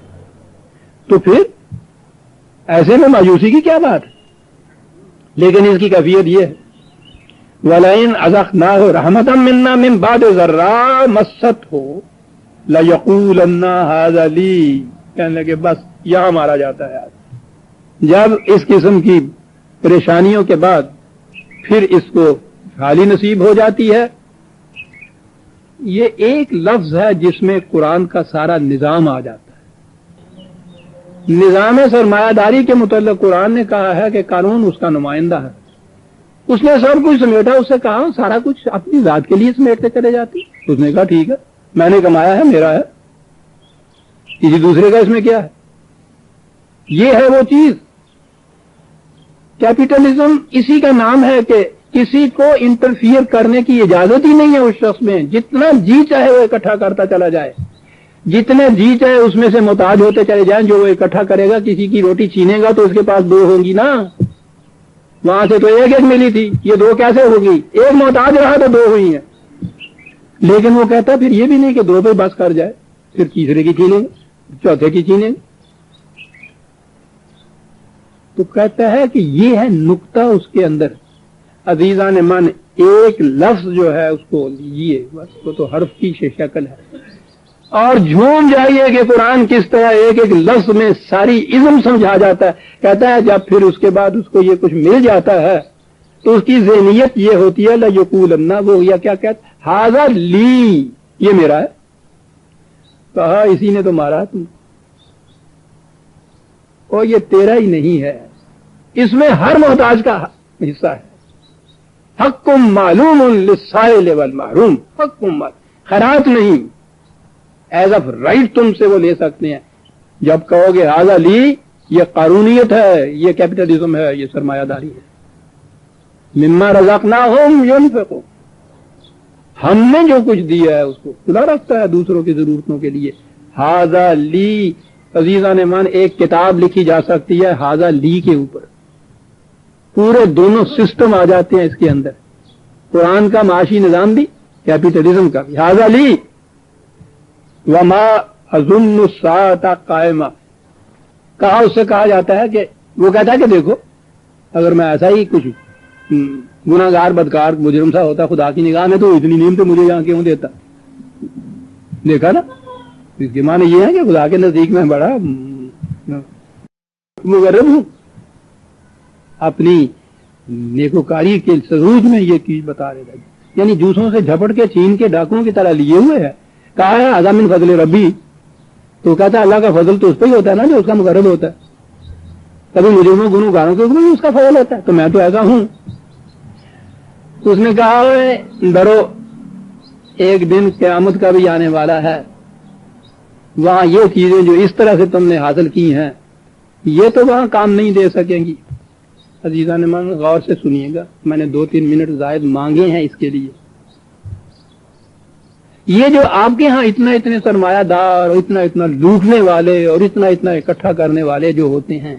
تو پھر ایسے میں مایوسی کی کیا بات ہے؟ لیکن اس کی کیفیت یہ ہے وَلَئِنْ أَذَقْنَاهُ رَحْمَةً مِنَّا مِنْ بَعْدِ ضَرَّاءٍ مَسَّتْهُ لَيَقُولَنَّ هَذَا لِي. کہنے لگے بس یہاں مارا جاتا ہے. جب اس قسم کی پریشانیوں کے بعد پھر اس کو حالی نصیب ہو جاتی ہے. یہ ایک لفظ ہے جس میں قرآن کا سارا نظام آ جاتا ہے. نظام سرمایہ داری کے متعلق قرآن نے کہا ہے کہ قانون اس کا نمائندہ ہے. اس نے سب کچھ سمیٹا، اس سے کہا سارا کچھ اپنی ذات کے لیے سمیٹتے چلے جاتی. اس نے کہا ٹھیک ہے، میں نے کمایا ہے، میرا ہے، کسی دوسرے کا اس میں کیا ہے. یہ ہے وہ چیز. کیپٹلزم اسی کا نام ہے کہ کسی کو انٹرفیئر کرنے کی اجازت ہی نہیں ہے اس شخص میں. جتنا جی چاہے وہ اکٹھا کرتا چلا جائے، جتنے جی چاہے اس میں سے محتاج ہوتے چلے جائیں. جو وہ اکٹھا کرے گا، کسی کی روٹی چھینے گا تو اس کے پاس 2 ہوں گی نا. وہاں سے تو 1 ملی تھی، یہ 2 کیسے ہوگی؟ 1 محتاج رہا تو 2 ہوئی ہیں. لیکن وہ کہتا پھر یہ بھی نہیں کہ 2 پہ بس کر جائے، پھر تیسرے کی چھینیں گے، چوتھے کی چھینیں گے. تو کہتا ہے کہ یہ ہے نقطہ اس کے اندر. عزیزان من، ایک لفظ جو ہے اس کو لیجیے، بس وہ تو حرف کی شکل ہے، اور جھوم جائیے کہ قرآن کس طرح ایک ایک لفظ میں ساری عزم سمجھا جاتا ہے. کہتا ہے جب پھر اس کے بعد اس کو یہ کچھ مل جاتا ہے تو اس کی ذہنیت یہ ہوتی ہے لَيَقُولَنَّ، وہ یا کیا کہتا ہے ہذا لی، یہ میرا ہے. کہا اسی نے تو مارا تم، اور یہ تیرا ہی نہیں ہے، اس میں ہر محتاج کا حصہ ہے. حق معلوم للسائل والمحروم، حق خیرات نہیں، ایز آف رائٹ تم سے وہ لے سکتے ہیں. جب کہو گے ہذا لی، یہ قارونیت ہے، یہ کیپٹلزم ہے، یہ سرمایہ داری ہے. مما رزقناہم ینفقون، ہم نے جو کچھ دیا ہے اس کو کھلا رکھتا ہے دوسروں کی ضرورتوں کے لیے. ہذا لی، عزیزان مان، ایک کتاب لکھی جا سکتی ہے ہذا لی کے اوپر. پورے دونوں سسٹم آ جاتے ہیں اس کے اندر، قرآن کا معاشی نظام بھی، کیپٹلزم کا بھی. ہذا لی وما اظن الساعۃ قائمہ، کہا اس سے کہا جاتا ہے کہ وہ کہتا ہے کہ دیکھو اگر میں ایسا ہی کچھ گناہ گار بدکار مجرم سا ہوتا خدا کی نگاہ میں تو اتنی نیم تو مجھے یہاں کیوں دیتا. دیکھا نا، اس کے معنی یہ ہے کہ خدا کے نزدیک میں بڑا مغرب ہوں. اپنی نیکوکاری کے سروج میں یہ چیز بتا رہے تھے، یعنی جوسوں سے جھپٹ کے چھین کے ڈاکوؤں کی طرح لیے ہوئے ہے. کہا ہے ھذا من فضل ربی، تو کہتا ہے اللہ کا فضل تو اس پہ ہی ہوتا ہے نا جو اس کا مقرب ہوتا ہے. کبھی مجرموں گنہگاروں کے اوپر بھی اس کا فضل ہوتا ہے، تو میں تو ایسا ہوں. اس نے کہا ڈرو، ایک دن قیامت کا بھی آنے والا ہے، وہاں یہ چیزیں جو اس طرح سے تم نے حاصل کی ہیں یہ تو وہاں کام نہیں دے سکیں گی. عزیزان من، غور سے سنیے گا، میں نے 2-3 منٹ زائد مانگے ہیں اس کے لیے. یہ جو آپ کے ہاں اتنے سرمایہ دار اور اتنا لوٹنے والے اور اتنا اکٹھا کرنے والے جو ہوتے ہیں،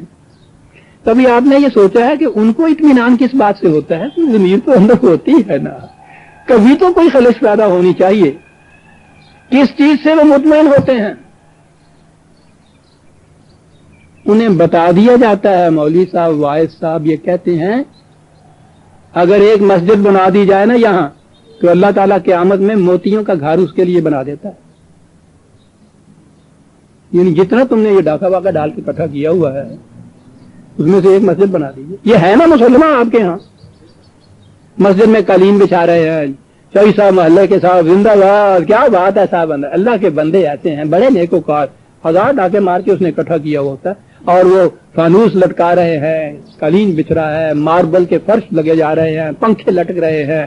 کبھی آپ نے یہ سوچا ہے کہ ان کو اطمینان کس بات سے ہوتا ہے؟ ضمیر تو اندر ہوتی ہے نا، کبھی تو کوئی خلش پیدا ہونی چاہیے. کس چیز سے وہ مطمئن ہوتے ہیں؟ انہیں بتا دیا جاتا ہے. مولوی صاحب، واعظ صاحب یہ کہتے ہیں اگر ایک مسجد بنا دی جائے نا یہاں تو اللہ تعالیٰ قیامت میں موتیوں کا گھر اس کے لیے بنا دیتا ہے. یعنی جتنا تم نے یہ ڈاکہ واقع ڈال کے اکٹھا کیا ہوا ہے اس میں سے ایک مسجد بنا دیجیے. یہ ہے نا مسلمان آپ کے ہاں مسجد میں قالین بچھا رہے ہیں, چوئی صاحب محلے کے صاحب زندہ باد, کیا بات ہے صاحب, اللہ کے بندے ایسے ہیں بڑے نیکوکار, 1000 ڈاکے مار کے اس نے اکٹھا کیا ہوتا ہے, اور وہ فانوس لٹکا رہے ہیں, قالین بچھ رہا ہے, ماربل کے فرش لگے جا رہے ہیں, پنکھے لٹک رہے ہیں,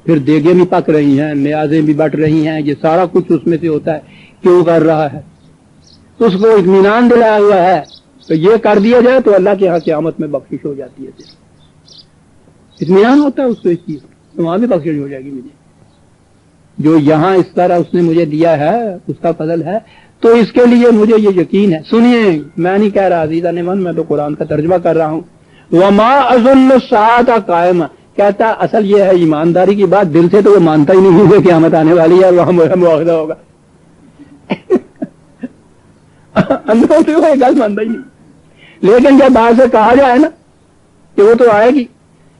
پھر دیگیں بھی پک رہی ہیں, نیازیں بھی بٹ رہی ہیں, یہ سارا کچھ اس میں سے ہوتا ہے. کیوں کر رہا ہے؟ اس کو اطمینان دلایا ہوا ہے تو یہ کر دیا جائے تو اللہ کے ہاں قیامت میں بخشش ہو جاتی ہے. اطمینان ہوتا ہے اس کو اس چیز, تو وہاں بھی بخشش ہو جائے گی مجھے. جو یہاں اس طرح اس نے مجھے دیا ہے اس کا فضل ہے, تو اس کے لیے مجھے یہ یقین ہے. سنیے, میں نہیں کہہ رہا عزیزان من, میں تو قرآن کا ترجمہ کر رہا ہوں. وما اظن الساعۃ قائمہ, کہتا اصل یہ ہے ایمانداری کی بات, دل سے تو وہ مانتا ہی نہیں ہے کہ قیامت آنے والی ہے, وہاں مواخذہ ہوگا. اندروں سے وہ گل مانتا ہی نہیں, لیکن جب باہر سے کہا جائے نا کہ وہ تو آئے گی,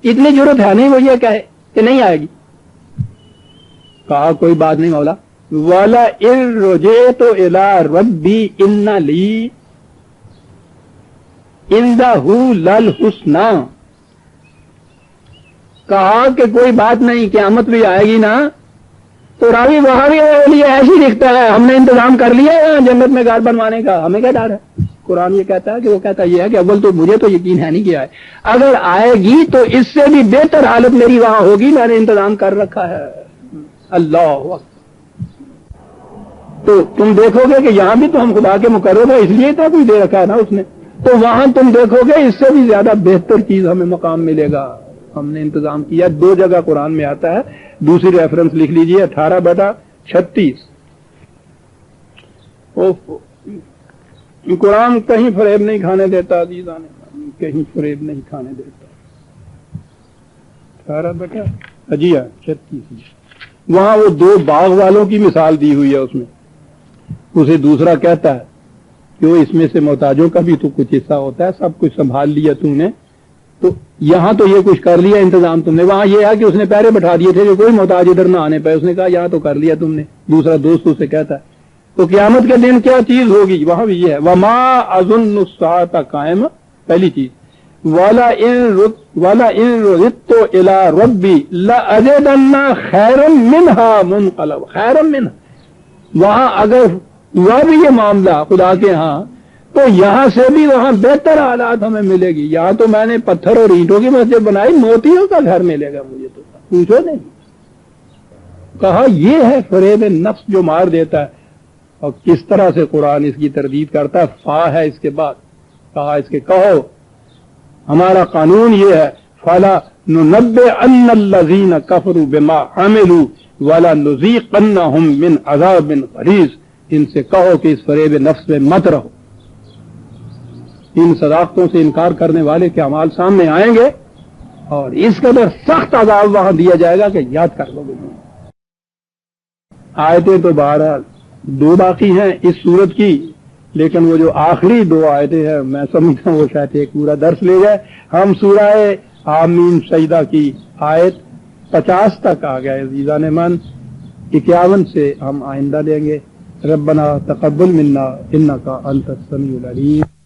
اتنی ضرورت ہے نہیں وہ یہ کہے کہ نہیں آئے گی. کہا کوئی بات نہیں مولا, والا ارجعت الی ربی ان لی عندہ للحسنی, کہا کہ کوئی بات نہیں قیامت بھی آئے گی نا. تو راوی وہاں بھی ایسے ہی دکھتا ہے, ہم نے انتظام کر لیا ہے جنت میں گھر بنوانے کا, ہمیں کیا ڈر ہے. قرآن یہ کہتا ہے کہ وہ کہتا یہ ہے کہ اول تو مجھے تو یقین ہے نہیں کہ آئے, اگر آئے گی تو اس سے بھی بہتر حالت میری وہاں ہوگی, میں نے انتظام کر رکھا ہے. اللہ اکبر. تو تم دیکھو گے کہ یہاں بھی تو ہم خدا کے مقرب ہیں, اس لیے تو کچھ دے رکھا ہے نا اس نے, تو وہاں تم دیکھو گے اس سے بھی زیادہ بہتر چیز ہمیں مقام ملے گا, ہم نے انتظام کیا. 2 جگہ قرآن میں آتا ہے, دوسری ریفرنس لکھ لیجئے 18/36. قرآن کہیں فریب نہیں کھانے دیتا عزیزان, کہیں فریب نہیں کھانے دیتا. 18/36 وہاں وہ 2 باغ والوں کی مثال دی ہوئی ہے, اس میں اسے دوسرا کہتا ہے کہ وہ اس میں سے محتاجوں کا بھی تو کچھ حصہ ہوتا ہے, سب کچھ سنبھال لیا تم نے, تو یہاں تو یہ کچھ کر لیا انتظام تم نے. وہاں یہ ہے کہ اس نے پہرے بٹھا دیے تھے کہ کوئی محتاج ادھر نہ آنے پائے, اس نے کہا یہاں تو کر لیا تم نے. دوسرا دوست اسے کہتا ہے تو قیامت کے دن کیا چیز ہوگی, وہاں بھی یہ ہے وما اظن الساعۃ قائمہ, پہلی چیز. والا ان ردت الی ربی لاجدن خیرا منها منقلب, خیرا منها. وہاں اگر ہوا بھی یہ معاملہ خدا کے ہاں تو یہاں سے بھی وہاں بہتر حالات ہمیں ملے گی. یہاں تو میں نے پتھر اور اینٹوں کی مسجد بنائی, موتیوں کا گھر ملے گا مجھے, تو پوچھو نہیں. کہا یہ ہے فریب نفس جو مار دیتا ہے, اور کس طرح سے قرآن اس کی تردید کرتا ہے. فا ہے اس کے بعد, کہا اس کے کہو ہمارا قانون یہ ہے, فلا ننبئن الذین کفروا بما عملوا ولا نذیقنہم من عذاب غلیظ. ان سے کہو کہ اس فریب نفس میں مت رہو, ان صداقتوں سے انکار کرنے والے کے اعمال سامنے آئیں گے اور اس قدر سخت عذاب وہاں دیا جائے گا کہ یاد کر لو گے. آیتیں تو 2 باقی ہیں اس سورت کی, لیکن وہ جو آخری 2 آیتیں ہیں میں سمجھتا ہوں وہ شاید ایک پورا درس لے جائے. ہم سورہ آمین سجدہ کی آیت 50 تک آ گئے عزیزان من, 51 سے ہم آئندہ لیں گے. ربنا تقبل منا انک انت السمیع العلیم.